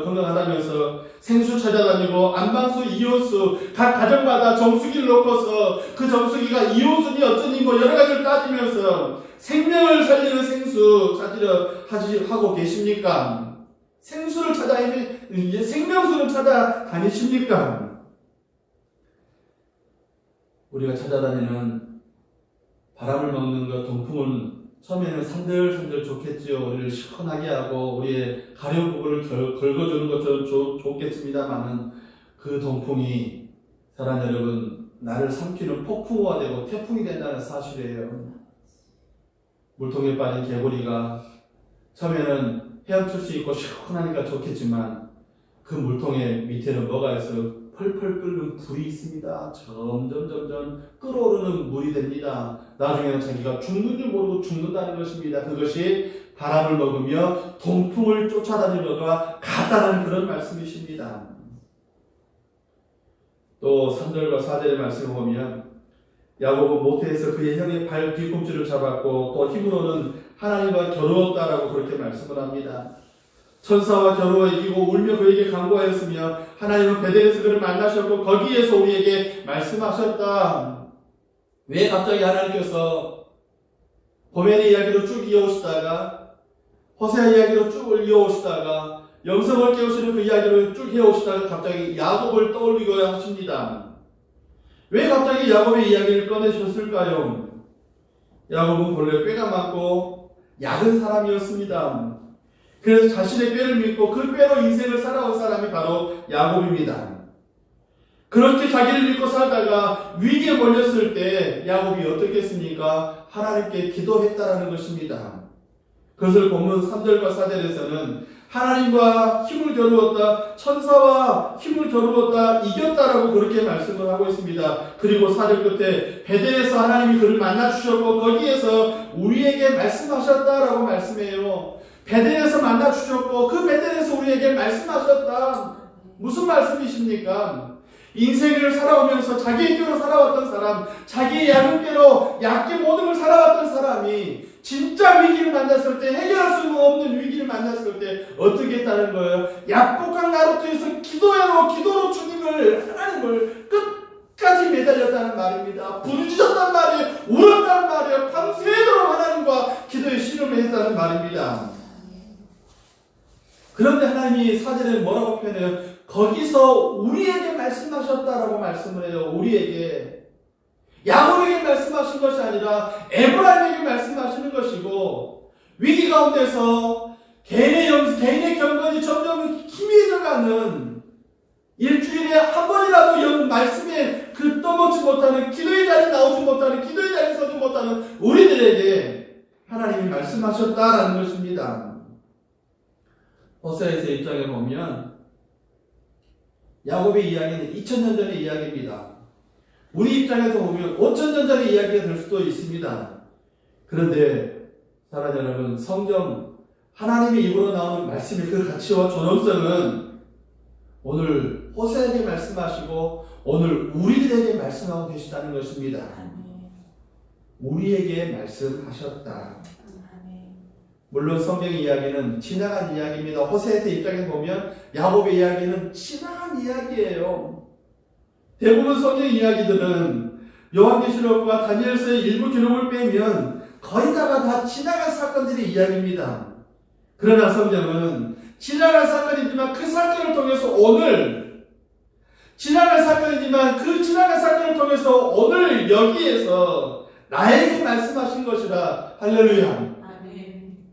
건강하다면서 생수 찾아다니고 안방수, 이온수 각 가정마다 정수기를 놓고서 그 정수기가 이온수니 어쩌니 여러 가지를 따지면서 생명을 살리는 생수 찾으려 하고 계십니까? 생명수를 찾아다니십니까? 우리가 찾아다니는 바람을 먹는 것, 동풍을 처음에는 산들산들 좋겠지요. 우리를 시원하게 하고 우리의 가려운 부분을 긁어주는 것처럼 좋겠습니다만은 그 동풍이 사랑 여러분 나를 삼키는 폭풍우가 되고 태풍이 된다는 사실이에요. 물통에 빠진 개구리가 처음에는 헤엄칠 수 있고 시원하니까 좋겠지만 그 물통의 밑에는 뭐가 있어요? 펄펄 끓는 불이 있습니다. 점점 끓어오르는 물이 됩니다. 나중에는 자기가 죽는 줄 모르고 죽는다는 것입니다. 그것이 바람을 먹으며 동풍을 쫓아다니는 것과 같다는 그런 말씀이십니다. 또 3절과 4절의 말씀을 보면 야곱은 모태에서 그의 형의 발 뒤꿈치를 잡았고 또 힘으로는 하나님과 겨루었다라고 그렇게 말씀을 합니다. 천사와 겨루어 이기고 울며 그에게 간구하였으며 하나님은 베델에서 그를 만나셨고 거기에서 우리에게 말씀하셨다. 왜 갑자기 하나님께서 고멜의 이야기로 쭉 이어오시다가 호세아 이야기로 쭉 이어오시다가 영성을 깨우시는 그 이야기를 쭉 해오시다가 갑자기 야곱을 떠올리고 하십니다. 왜 갑자기 야곱의 이야기를 꺼내셨을까요? 야곱은 본래 꾀가 많고 약은 사람이었습니다. 그래서 자신의 꾀를 믿고 그 꾀로 인생을 살아온 사람이 바로 야곱입니다. 그렇게 자기를 믿고 살다가 위기에 몰렸을 때 야곱이 어떻게 했습니까? 하나님께 기도했다라는 것입니다. 그것을 본문 3절과 4절에서는 하나님과 힘을 겨루었다, 천사와 힘을 겨루었다, 이겼다라고 그렇게 말씀을 하고 있습니다. 그리고 4절 끝에 베델에서 하나님이 그를 만나주셨고 거기에서 우리에게 말씀하셨다라고 말씀해요. 베델에서 만나주셨고 그 베델에서 우리에게 말씀하셨다. 무슨 말씀이십니까? 인생을 살아오면서 자기의 꾀로 살아왔던 사람, 자기의 약은 꾀로 얕게 모든 걸 살아왔던 사람이 진짜 위기를 만났을 때, 해결할 수 없는 위기를 만났을 때 어떻게 했다는 거예요? 약복한 나루토에서 기도로 주님을, 하나님을 끝까지 매달렸다는 말입니다. 부르짖었단 말이에요. 울었단 말이에요. 밤새도록 하나님과 기도에 씨름을 했다는 말입니다. 그런데 하나님이 4절에 뭐라고 표현해요? 거기서 우리에게 말씀하셨다라고 말씀을 해요. 우리에게. 야곱에게 말씀하신 것이 아니라 에브라임에게 말씀하시는 것이고, 위기 가운데서 개인의 경건이 점점 힘이 들어가는, 일주일에 한 번이라도 말씀에 떠먹지 못하는, 기도의 자리에 나오지 못하는, 기도의 자리에 서지 못하는 우리들에게 하나님이 말씀하셨다라는 것입니다. 호세아에서 입장에 보면 야곱의 이야기는 2000년 전의 이야기입니다. 우리 입장에서 보면 5000년 전의 이야기가 될 수도 있습니다. 그런데 사랑하는 여러분, 성경 하나님의 입으로 나오는 말씀의 그 가치와 존엄성은 오늘 호세아에게 말씀하시고 오늘 우리들에게 말씀하고 계시다는 것입니다. 우리에게 말씀하셨다. 물론 성경의 이야기는 지나간 이야기입니다. 호세아의 입장에서 보면 야곱의 이야기는 지나간 이야기예요. 대부분 성경 이야기들은 요한계시록과 다니엘서의 일부 기록을 빼면 거의 다 지나간 사건들의 이야기입니다. 그러나 성경은 지나간 사건이지만 그 사건을 통해서 오늘 지나간 사건이지만 그 지나간 사건을 통해서 오늘 여기에서 나에게 말씀하신 것이라. 할렐루야.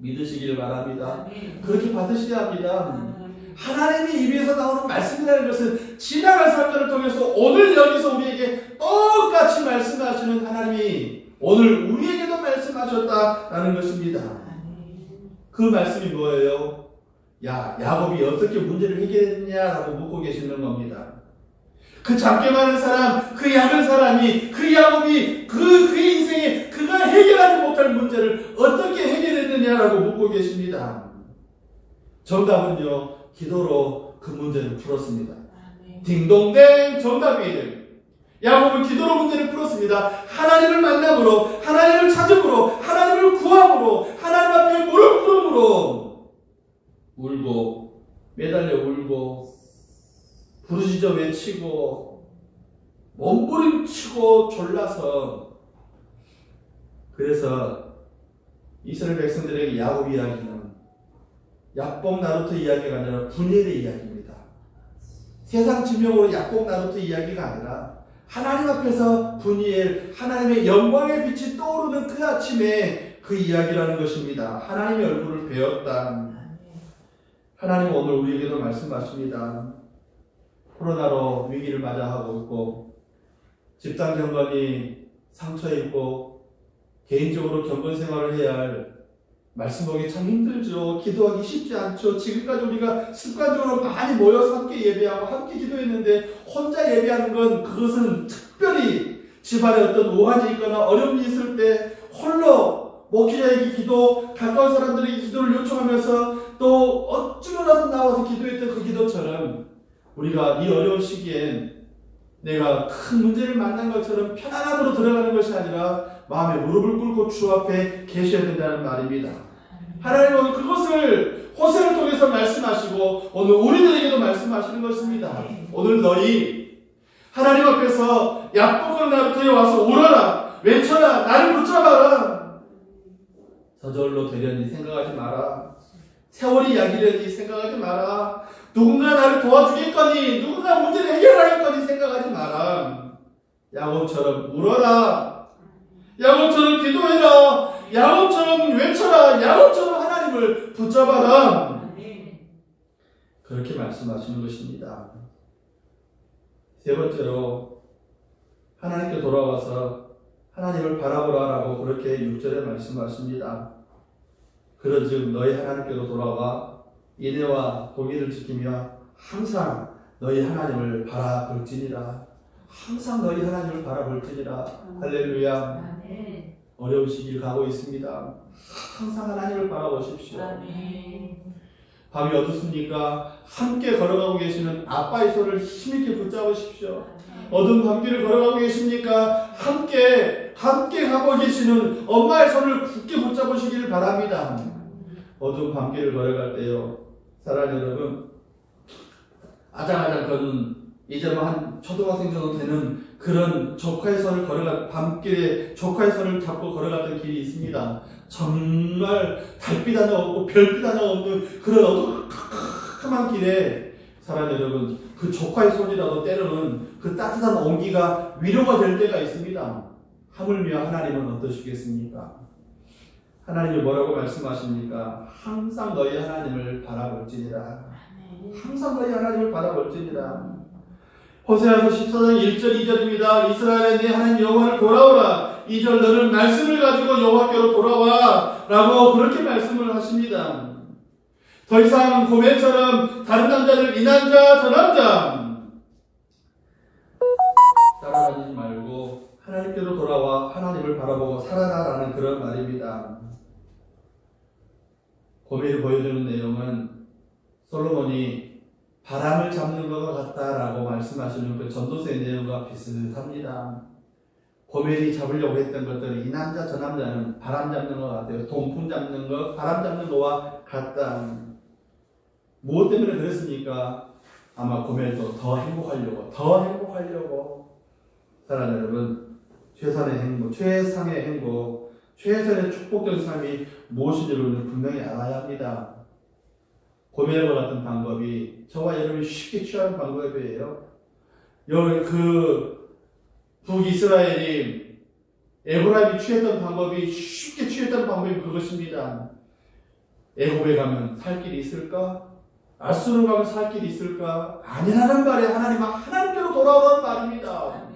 믿으시길 바랍니다. 그렇게 받으셔야 합니다. 하나님의 입에서 나오는 말씀이라는 것은 지나간 사건을 통해서 오늘 여기서 우리에게 똑같이 말씀하시는 하나님이 오늘 우리에게도 말씀하셨다라는 것입니다. 그 말씀이 뭐예요? 야곱이 어떻게 문제를 해결했냐라고 묻고 계시는 겁니다. 그 작게 많은 사람, 그 약은 사람이, 그 야곱이 그의 인생에 그가 해결하지 못할 문제를 어떻게 해결했느냐라고 묻고 계십니다. 정답은요, 기도로 그 문제를 풀었습니다. 딩동댕 정답이에요. 야곱은 기도로 문제를 풀었습니다. 하나님을 만남으로, 하나님을 찾음으로, 하나님을 구함으로, 하나님 앞에 무릎 꿇음으로 울고 매달려 울고 부르짖어 외치고 몸부림치고 졸라서, 그래서 이스라엘 백성들에게 야곱 이야기는 약복 나루토 이야기가 아니라 분열의 이야기입니다. 세상 지명으로 약복 나루토 이야기가 아니라 하나님 앞에서 분열, 하나님의 영광의 빛이 떠오르는 그 아침에 그 그 이야기라는 것입니다. 하나님의 얼굴을 배웠다. 하나님 오늘 우리에게도 말씀하십니다. 코로나로 위기를 맞이하고 있고 집단 경건이 상처에 있고 개인적으로 경건 생활을 해야 할 말씀 보기 참 힘들죠. 기도하기 쉽지 않죠. 지금까지 우리가 습관적으로 많이 모여서 함께 예배하고 함께 기도했는데 혼자 예배하는 건 그것은 특별히 집안에 어떤 오한이 있거나 어려움이 있을 때 홀로 목회자에게 기도, 가까운 사람들에게 기도를 요청하면서 또 어찌로라도 나와서 기도했던 그 기도처럼 우리가 이 어려운 시기엔 내가 큰 문제를 만난 것처럼 편안함으로 들어가는 것이 아니라 마음에 무릎을 꿇고 주 앞에 계셔야 된다는 말입니다. 하나님은 그것을 호세를 통해서 말씀하시고 오늘 우리들에게도 말씀하시는 것입니다. 오늘 너희 하나님 앞에서 약복을 나한테 와서 울어라, 외쳐라, 나를 붙잡아라. 저절로 되려니 생각하지 마라. 세월이 약이려니 생각하지 마라. 누군가 나를 도와주겠거니, 누군가 문제를 해결하겠거니 생각하지 마라. 야곱처럼 울어라. 야곱처럼 기도해라. 야곱처럼 외쳐라. 야곱처럼 하나님을 붙잡아라. 그렇게 말씀하시는 것입니다. 세 번째로 하나님께 돌아와서 하나님을 바라보라라고 그렇게 6절에 말씀하십니다. 그런즉 너희 하나님께로 돌아와 인애와 도기를 지키며 항상 너희 하나님을 바라볼지니라. 항상 너희 하나님을 바라볼지니라. 할렐루야. 어려운 시기를 가고 있습니다. 항상 하나님을 바라보십시오. 밤이 어둡습니까? 함께 걸어가고 계시는 아빠의 손을 힘있게 붙잡으십시오. 어두운 밤길을 걸어가고 계십니까? 함께 가고 계시는 엄마의 손을 굳게 붙잡으시기를 바랍니다. 어두운 밤길을 걸어갈 때요, 사랑하는 여러분, 아장아장 걷는 이제 한 초등학생 정도 되는 그런 조카의 손을 밤길에 조카의 손을 잡고 걸어갔던 길이 있습니다. 정말 달빛 하나 없고 별빛 하나 없는 그런 어두컴컴한 길에 사랑하는 여러분, 그 조카의 손이라도 때로는 그 따뜻한 온기가 위로가 될 때가 있습니다. 하물며 하나님은 어떠시겠습니까? 하나님이 뭐라고 말씀하십니까? 항상 너희 하나님을 바라볼지니라. 항상 너희 하나님을 바라볼지니라. 호세아서 14장 1절 2절입니다. 이스라엘의 내 하나님 여호와를 돌아오라. 2절 너는 말씀을 가지고 여호와께로 돌아와 라고 그렇게 말씀을 하십니다. 더 이상 고멜처럼 다른 남자들 이 남자 저 남자 따라다니지 말고 하나님께로 돌아와 하나님을 바라보고 살아라라는 그런 말입니다. 고멜이 보여주는 내용은 솔로몬이 바람을 잡는 것과 같다라고 말씀하시는 그 전도서의 내용과 비슷합니다. 고멜이 잡으려고 했던 것들은 이 남자 저 남자는 바람 잡는 것 같아요. 동풍 잡는 것, 바람 잡는 것과 같다. 무엇 때문에 그랬습니까? 아마 고멜도 더 행복하려고. 사랑하는 여러분, 최선의 행복, 최상의 행복, 최선의 축복된 삶이 무엇인지를 분명히 알아야 합니다. 고멜과 같은 방법이 저와 여러분이 쉽게 취하는 방법이에요. 그 북이스라엘이 에브라임이 취했던 방법이 쉽게 취했던 방법이 그것입니다. 애굽에 가면 살 길이 있을까? 아수르 가면 살 길이 있을까? 아니라는 말에 하나님께로 돌아오라는 말입니다.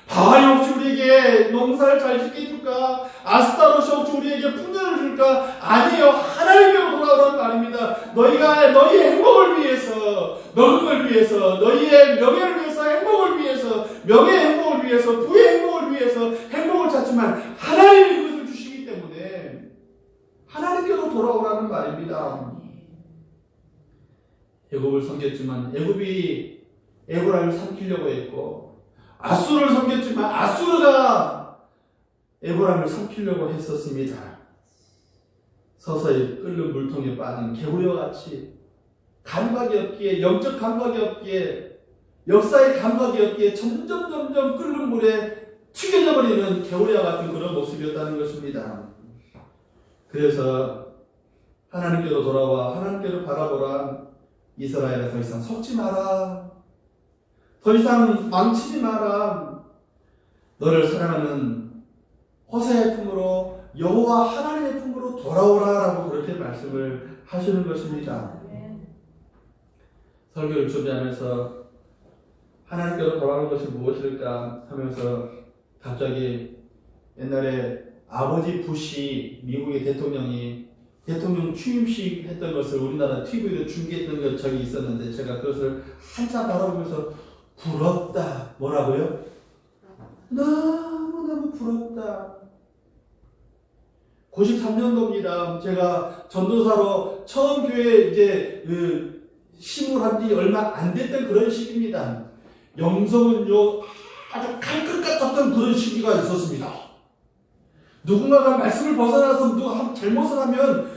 바알이 혹시 우리에게 농사를 잘 짓게 해줄까? 아스타롯이 혹시 우리에게 풍년을 줄까? 아니에요. 하나님께로 돌아오라는 말입니다. 너희가 너희의 행복을 위해서, 먹은 걸 위해서, 너희의 명예를 위해서, 행복을 위해서, 명예의 행복을 위해서, 부의 행복을 위해서 행복을 찾지만 하나님이 그것을 주시기 때문에 하나님께로 돌아오라는 말입니다. 애굽을 섬겼지만 애굽이 에브라임을 삼키려고 했고, 아수르를 섬겼지만 아수르가 에브라임을 삼키려고 했었습니다. 서서히 끓는 물통에 빠진 개구리와 같이 감각이 없기에, 영적 감각이 없기에, 역사의 감각이 없기에 점점 끓는 물에 튀겨져 버리는 개구리와 같은 그런 모습이었다는 것입니다. 그래서 하나님께로 돌아와 하나님께로 바라보라. 이스라엘아, 더 이상 속지 마라. 더 이상 망치지 마라. 너를 사랑하는 호세의 품으로 여호와 하나님의 품으로 돌아오라라고 그렇게 말씀을 하시는 것입니다. 설교를 준비하면서 하나님께로 돌아오는 것이 무엇일까 하면서 갑자기 옛날에 아버지 부시 미국의 대통령이 대통령 취임식 했던 것을 우리나라 TV로 중계했던 적이 있었는데 제가 그것을 한참 바라보면서 부럽다. 뭐라고요? 너무너무 부럽다. 93년도입니다. 제가 전도사로 처음 교회에 이제 심을한 지 얼마 안 됐던 그런 시기입니다. 영성은요 아주 칼끝 같았던 그런 시기가 있었습니다. 누군가가 말씀을 벗어나서 누가 잘못을 하면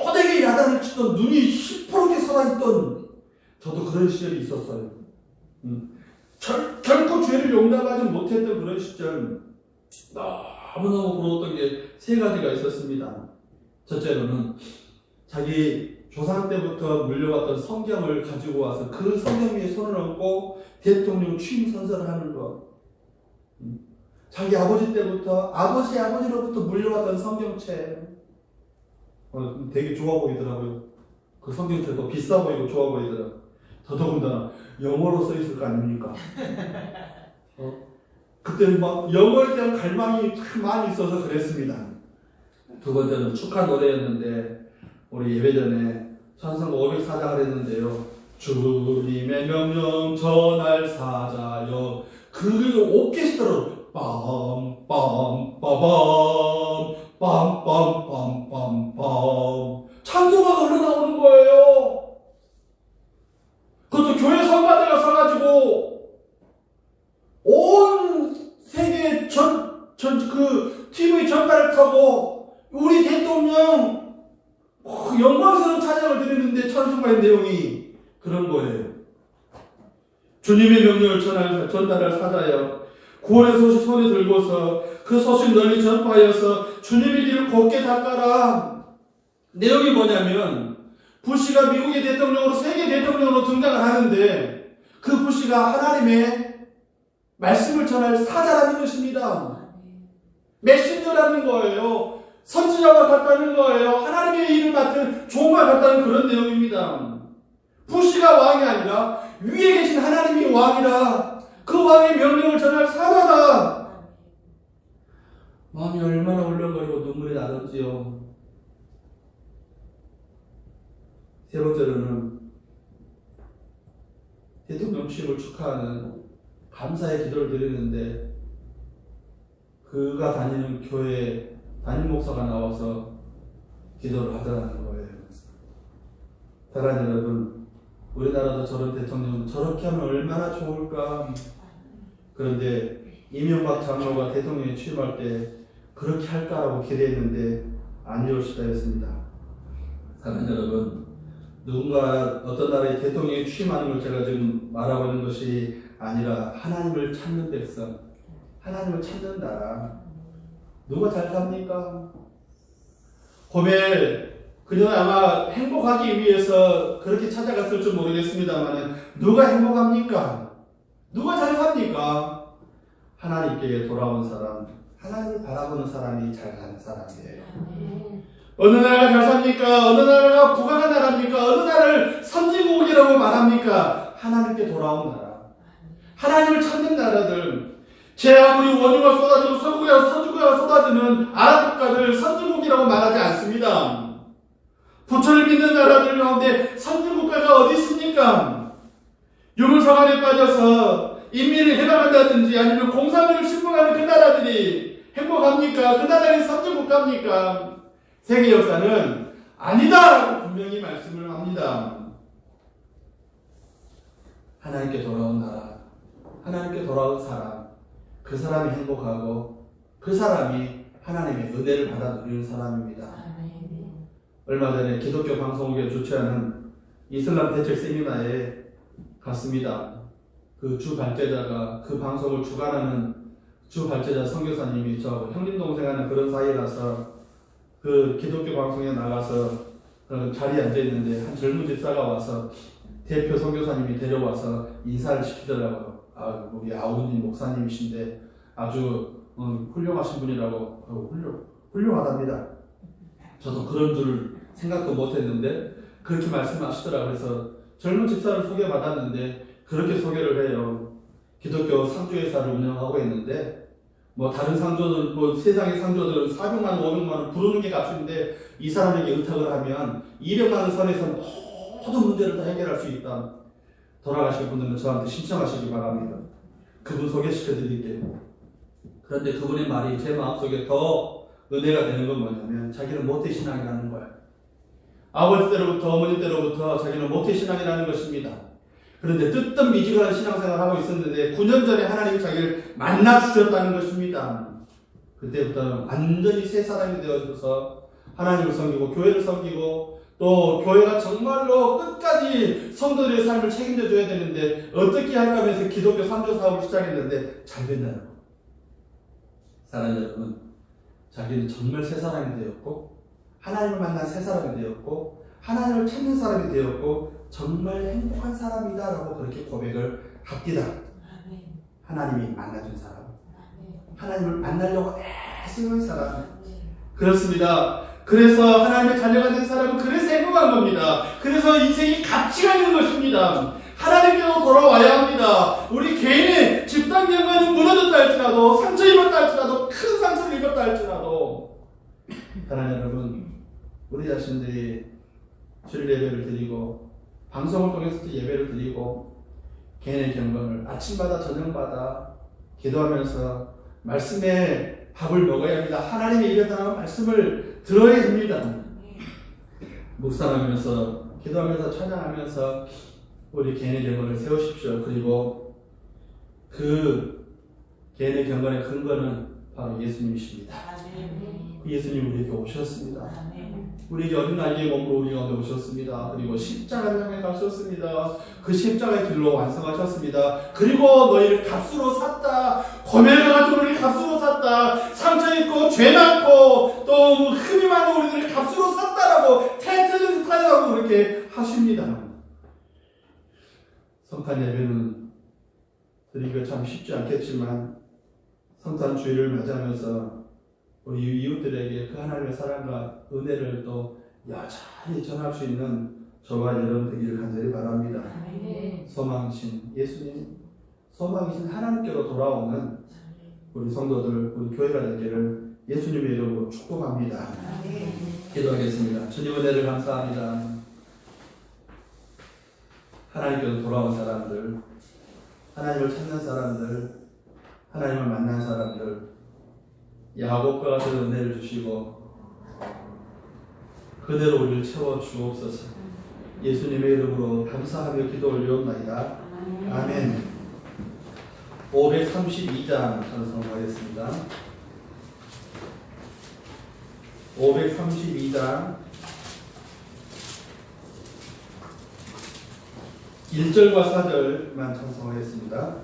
호되게 야단을 치던 눈이 시퍼렇게 살아있던 저도 그런 시절이 있었어요. 결코 죄를 용납하지 못했던 그런 시절 너무너무 부러웠던 게 세 가지가 있었습니다. 첫째로는 자기 조상 때부터 물려왔던 성경을 가지고 와서 그 성경 위에 손을 얹고 대통령 취임 선서를 하는 것. 자기 아버지 때부터 아버지로부터 물려왔던 성경책. 되게 좋아 보이더라고요. 그 성경책도 비싸 보이고 좋아 보이더라고요. 더더군다나 영어로 써 있을 거 아닙니까? 그때는 막 영어에 대한 갈망이 참 많이 있어서 그랬습니다. 두 번째는 축하 노래였는데 우리 예배 전에 찬송 504장을 했는데요. 주님의 명령 전할 사자여. 그 오케스트라로 빰빰빠밤 빰빰빰빰빰 찬송가가 흘러나오는 거예요. 그것도 교회 성가대가 서가지고 온 세계 그 TV 전파를 타고 우리 대통령 영광스러운 찬양을 드리는데 찬송가의 내용이 그런 거예요. 주님의 명령을 전달할 사자여 구원의 소식 손에 들고서 그 소식 널리 전파하여서 주님의 길을 곧게 닦아라. 내용이 뭐냐면 부시가 미국의 대통령으로 세계 대통령으로 등장을 하는데 그 부시가 하나님의 말씀을 전할 사자라는 것입니다. 메신저라는 거예요. 선지자와 같다는 거예요. 하나님의 일을 맡은 종과 같다는 그런 내용입니다. 부시가 왕이 아니라 위에 계신 하나님이 왕이라 그 왕의 명령을 전할 사자다. 마음이 얼마나 울렁거리고 눈물이 나던지요. 세 번째로는 대통령 취임을 축하하는 감사의 기도를 드리는데 그가 다니는 교회 담임 목사가 나와서 기도를 하더라는 거예요. 사랑하는 여러분, 우리나라도 저런 대통령 저렇게 하면 얼마나 좋을까. 그런데 이명박 장로가 대통령에 취임할 때 그렇게 할까라고 기대했는데 안 이룰 수가 있습니다. 사랑하는 여러분, 누군가 어떤 나라의 대통령에 취임하는 걸 제가 지금 말하고 있는 것이 아니라 하나님을 찾는 백성, 하나님을 찾는 나라. 누가 잘 삽니까? 고멜 그녀는 아마 행복하기 위해서 그렇게 찾아갔을 줄 모르겠습니다만 누가 행복합니까? 누가 잘 삽니까? 하나님께 돌아온 사람, 하나님을 바라보는 사람이 잘 사는 사람이에요. 어느 나라가 잘 삽니까? 어느 나라가 부강한 나라입니까? 어느 나라를 선진국이라고 말합니까? 하나님께 돌아온 나라, 하나님을 찾는 나라들. 제 아무리 원유가 쏟아지고 석유가 쏟아지는 아랍 국가들 선진국이라고 말하지 않습니다. 부처를 믿는 나라들 가운데 선진국가가 어디 있습니까? 유물사관에 빠져서 인민을 해방한다든지 아니면 공산주의를 신봉하는 그 나라들이 행복합니까? 그 나라들이 선진국가입니까? 세계 역사는 아니다라고 분명히 말씀을 합니다. 하나님께 돌아온 나라, 하나님께 돌아온 사람, 그 사람이 행복하고 그 사람이 하나님의 은혜를 받아 누리는 사람입니다. 얼마 전에 기독교 방송국에 주최하는 이슬람 대책 세미나에 갔습니다. 그 주 발제자가 그 방송을 주관하는 주 발제자 선교사님이 저 형님 동생 하는 그런 사이라서 그 기독교 방송에 나가서 자리에 앉아 있는데 한 젊은 집사가 와서 대표 선교사님이 데려와서 인사를 시키더라고요. 우리 아우님 목사님이신데 아주 훌륭하신 분이라고. 훌륭하답니다. 저도 그런 줄 생각도 못했는데 그렇게 말씀하시더라고요. 그래서 젊은 집사를 소개받았는데 그렇게 소개를 해요. 기독교 상주회사를 운영하고 있는데 뭐 다른 상조들, 뭐 세상의 상조들은 400만 원, 500만 원 부르는 게 값인데 이 사람에게 의탁을 하면 200만 원 선에서 모든 문제를 다 해결할 수 있다. 돌아가실 분들은 저한테 신청하시기 바랍니다. 그분 소개시켜 드릴게요. 그런데 그분의 말이 제 마음속에 더 은혜가 되는 건 뭐냐면 자기는 모태신앙이라는 거예요. 아버지 때로부터 어머니 때로부터 자기는 모태신앙이라는 것입니다. 그런데 뜨뜻 미지근한 신앙생활을 하고 있었는데 9년 전에 하나님이 자기를 만나주셨다는 것입니다. 그때부터는 완전히 새 사람이 되어져서 하나님을 섬기고 교회를 섬기고 또 교회가 정말로 끝까지 성도들의 삶을 책임져 줘야 되는데 어떻게 할까 하면서 기독교 선교 사업을 시작했는데 잘 된다는 거. 사랑하는 여러분, 자기는 정말 새 사람이 되었고 하나님을 만난 새 사람이 되었고 하나님을 찾는 사람이 되었고 정말 행복한 사람이다라고 그렇게 고백을 합니다. 하나님이 만나준 사람, 하나님을 만나려고 애쓰는 사람. 그렇습니다. 그래서 하나님의 자녀가 된 사람은 그래서 행복한 겁니다. 그래서 인생이 가치가 있는 것입니다. 하나님께로 돌아와야 합니다. 우리 개인의 집단 경관이 무너졌다 할지라도 상처 입었다 할지라도 큰 상처를 입었다 할지라도 사랑하는 여러분, 우리 자신들이 주일 예배를 드리고 방송을 통해서 예배를 드리고 개인의 경건을 아침마다 저녁마다 기도하면서 말씀의 밥을 먹어야 합니다. 하나님의 입에서 나온 말씀을 들어야 합니다. 묵상하면서 기도하면서 찬양하면서 우리 개인의 경건을 세우십시오. 그리고 그 개인의 경건의 근거는 바로 예수님이십니다. 예수님 우리에게 오셨습니다. 우리에게 어린 아이의 몸으로 우리 가운데 오셨습니다. 그리고 십자가를 향해 가셨습니다. 그 십자가의 길로 완성하셨습니다. 그리고 너희를 값으로 샀다. 고멜과 같은 우리를 값으로 샀다. 상처 있고 죄 많고 또 흠이 많은 우리들을 값으로 샀다라고 텐트를 타라고 그렇게 하십니다. 성탄 예배는 드리기가 참 쉽지 않겠지만 성탄 주일을 맞이하면서 우리 이웃들에게 그 하나님의 사랑과 은혜를 또 여전히 전할 수 있는 저와 여러분 되기를 간절히 바랍니다. 소망이신 예수님, 소망이신 하나님께로 돌아오는 우리 성도들, 우리 교회가 되기를 예수님의 이름으로 축복합니다. 기도하겠습니다. 주님 은혜를 감사합니다. 하나님께로 돌아온 사람들, 하나님을 찾는 사람들, 하나님을 만난 사람들, 야곱과 같은 은혜를 주시고 그대로 우리를 채워 주옵소서. 예수님의 이름으로 감사하며 기도 올리옵나이다. 아멘. 532장 찬송하겠습니다. 532장 1절과 4절만 찬송하겠습니다.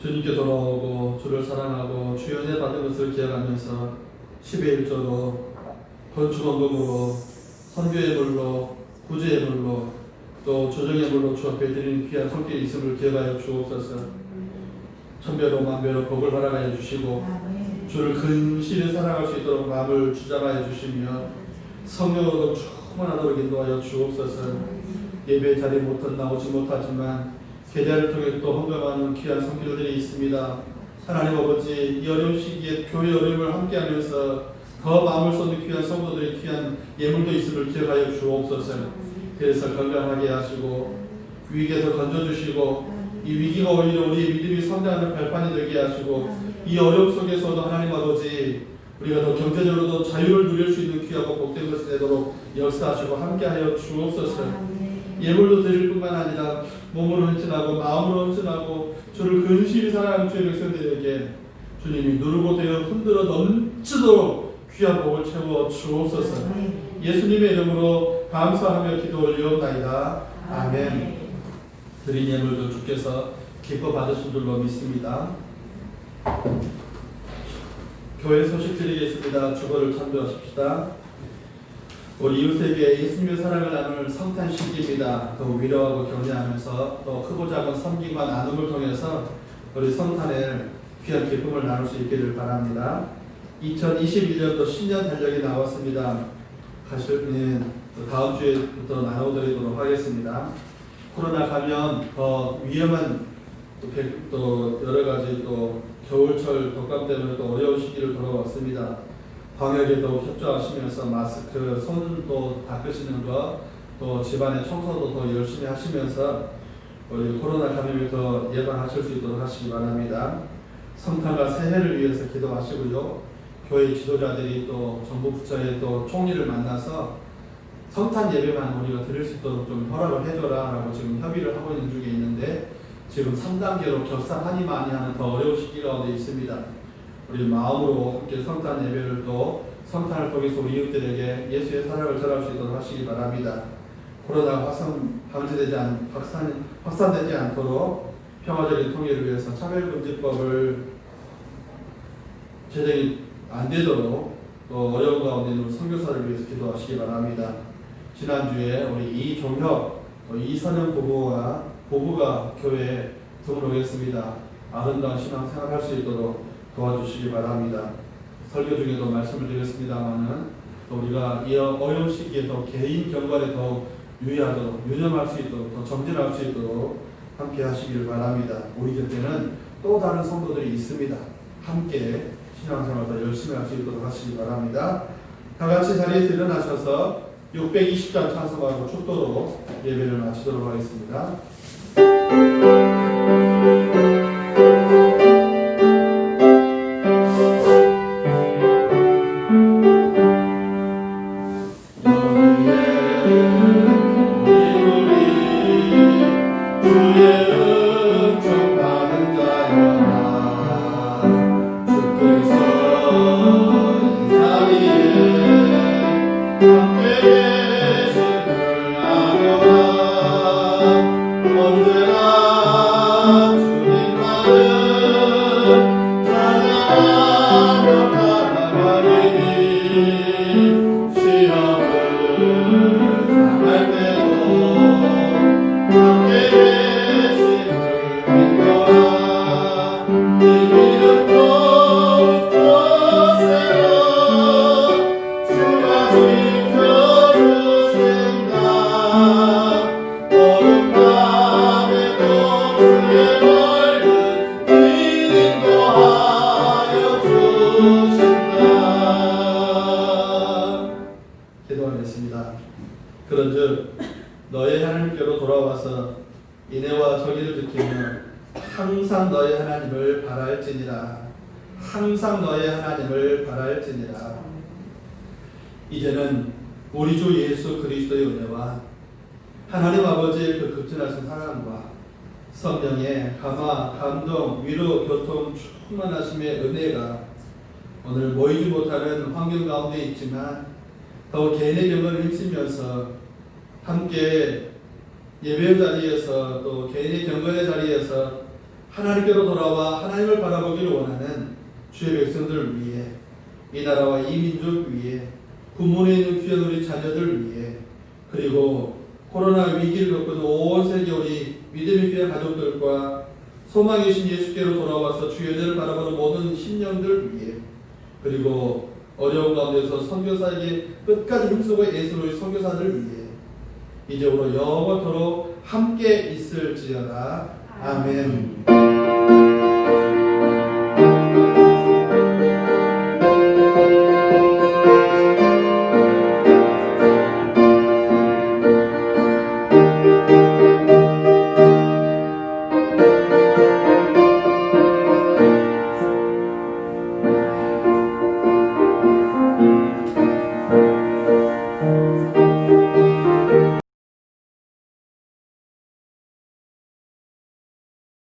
주님께 돌아오고 주를 사랑하고 주의 은혜 받은 것을 기억하면서 10의 1조로 건축원금으로 선교의 물로 구제의 물로 또 조정의 물로 주 앞에 드리는 귀한 손길이 있음을 기억하여 주옵소서. 천배로 만배로 복을 허락하여 주시고 주를 근실히 사랑할 수 있도록 마음을 주장하여 주시며 성령으로 충만하도록 인도하여 주옵소서. 예배 자리에 못 나오지 못하지만 계좌를 통해 또 헌금하는 귀한 손길들이 있습니다. 하나님 아버지, 이 어려운 시기에 교회 어려움을 함께하면서 더 마음을 쏟는 귀한 성도들의 귀한 예물도 있음을 기억하여 주옵소서. 그래서 건강하게 하시고 위기에서 건져주시고 이 위기가 오히려 우리의 믿음이 성장하는 발판이 되게 하시고 이 어려움 속에서도 하나님 아버지 우리가 더 경제적으로도 자유를 누릴 수 있는 귀하고 복된 것이 되도록 역사하시고 함께하여 주옵소서. 예물도 드릴 뿐만 아니라 몸으로 헌신하고 마음으로 헌신하고 주를 근실히 사랑하는 주의 백성들에게 주님이 누르고 되어 흔들어 넘치도록 귀한 복을 채워 주옵소서. 예수님의 이름으로 감사하며 기도 올리옵나이다. 아멘. 드린 예물도 주께서 기뻐 받으신 줄로 믿습니다. 교회 소식 드리겠습니다. 주거를 참조하십시다. 우리 이웃에게 예수님의 사랑을 나눌 성탄 시기입니다. 또 위로하고 격려하면서 또 크고 작은 섬김과 나눔을 통해서 우리 성탄의 귀한 기쁨을 나눌 수 있기를 바랍니다. 2021년도 신년 달력이 나왔습니다. 가실 분은 다음 주에부터 나눠드리도록 하겠습니다. 코로나 감염 더 위험한 또 여러 가지 또 겨울철 독감 때문에 또 어려운 시기를 돌아왔습니다. 방역에 더욱 협조하시면서 마스크, 손도 닦으시는 것, 또 집안의 청소도 더 열심히 하시면서 우리 코로나 감염을 더 예방하실 수 있도록 하시기 바랍니다. 성탄과 새해를 위해서 기도하시고요. 교회 지도자들이 또 정부 부처의 또 총리를 만나서 성탄 예배만 우리가 드릴 수 있도록 좀 허락을 해줘라 라고 지금 협의를 하고 있는 중에 있는데 지금 3단계로 격상하니 많이 하는 더 어려운 시기 가운데 있습니다. 우리 마음으로 함께 성탄 예배를 또 성탄을 통해서 우리 이웃들에게 예수의 사랑을 전할 수 있도록 하시기 바랍니다. 코로나 확산되지 않도록 평화적인 통일을 위해서 차별금지법을 제정이 안 되도록 또 어려운 가운데 있는 선교사를 위해서 기도하시기 바랍니다. 지난주에 우리 이종혁, 이선영 부부가 교회에 등록했습니다. 아름다운 신앙생활 할 수 있도록 도와주시기 바랍니다. 설교 중에도 말씀을 드렸습니다만은 또 우리가 이 어려운 시기에 더 개인 경관에 더 유의하도록 유념할 수 있도록 더 정진할 수 있도록 함께 하시기를 바랍니다. 우리 곁에는 또 다른 성도들이 있습니다. 함께 신앙생활 더 열심히 할 수 있도록 하시기 바랍니다. 다 같이 자리에서 일어나셔서 620장 찬송하고 축도로 예배를 마치도록 하겠습니다. 그런즉 너의 하나님께로 돌아와서 인애와 정의를 지키며 항상 너의 하나님을 바랄지니라. 항상 너의 하나님을 바랄지니라. 이제는 우리 주 예수 그리스도의 은혜와 하나님 아버지의 그 극진하신 사랑과 성령의 감화, 감동, 위로, 교통, 충만하심의 은혜가 오늘 모이지 못하는 환경 가운데 있지만 더욱 개인의 경건을 힘쓰면서 함께 예배 자리에서 또 개인의 경건의 자리에서 하나님께로 돌아와 하나님을 바라보기를 원하는 주의 백성들을 위해, 이 나라와 이 민족 위에, 군문에 있는 귀한 우리 자녀들 위해, 그리고 코로나 위기를 겪은 온 세계 우리 믿음의 귀한 가족들과 소망이신 예수께로 돌아와서 주의 은혜를 바라보는 모든 심령들 위해, 그리고 어려운 가운데서 선교사에게 끝까지 힘쓰고 애쓰는 우리 선교사들 위해 이제부로 영원토록 함께 있을지어다. 아멘.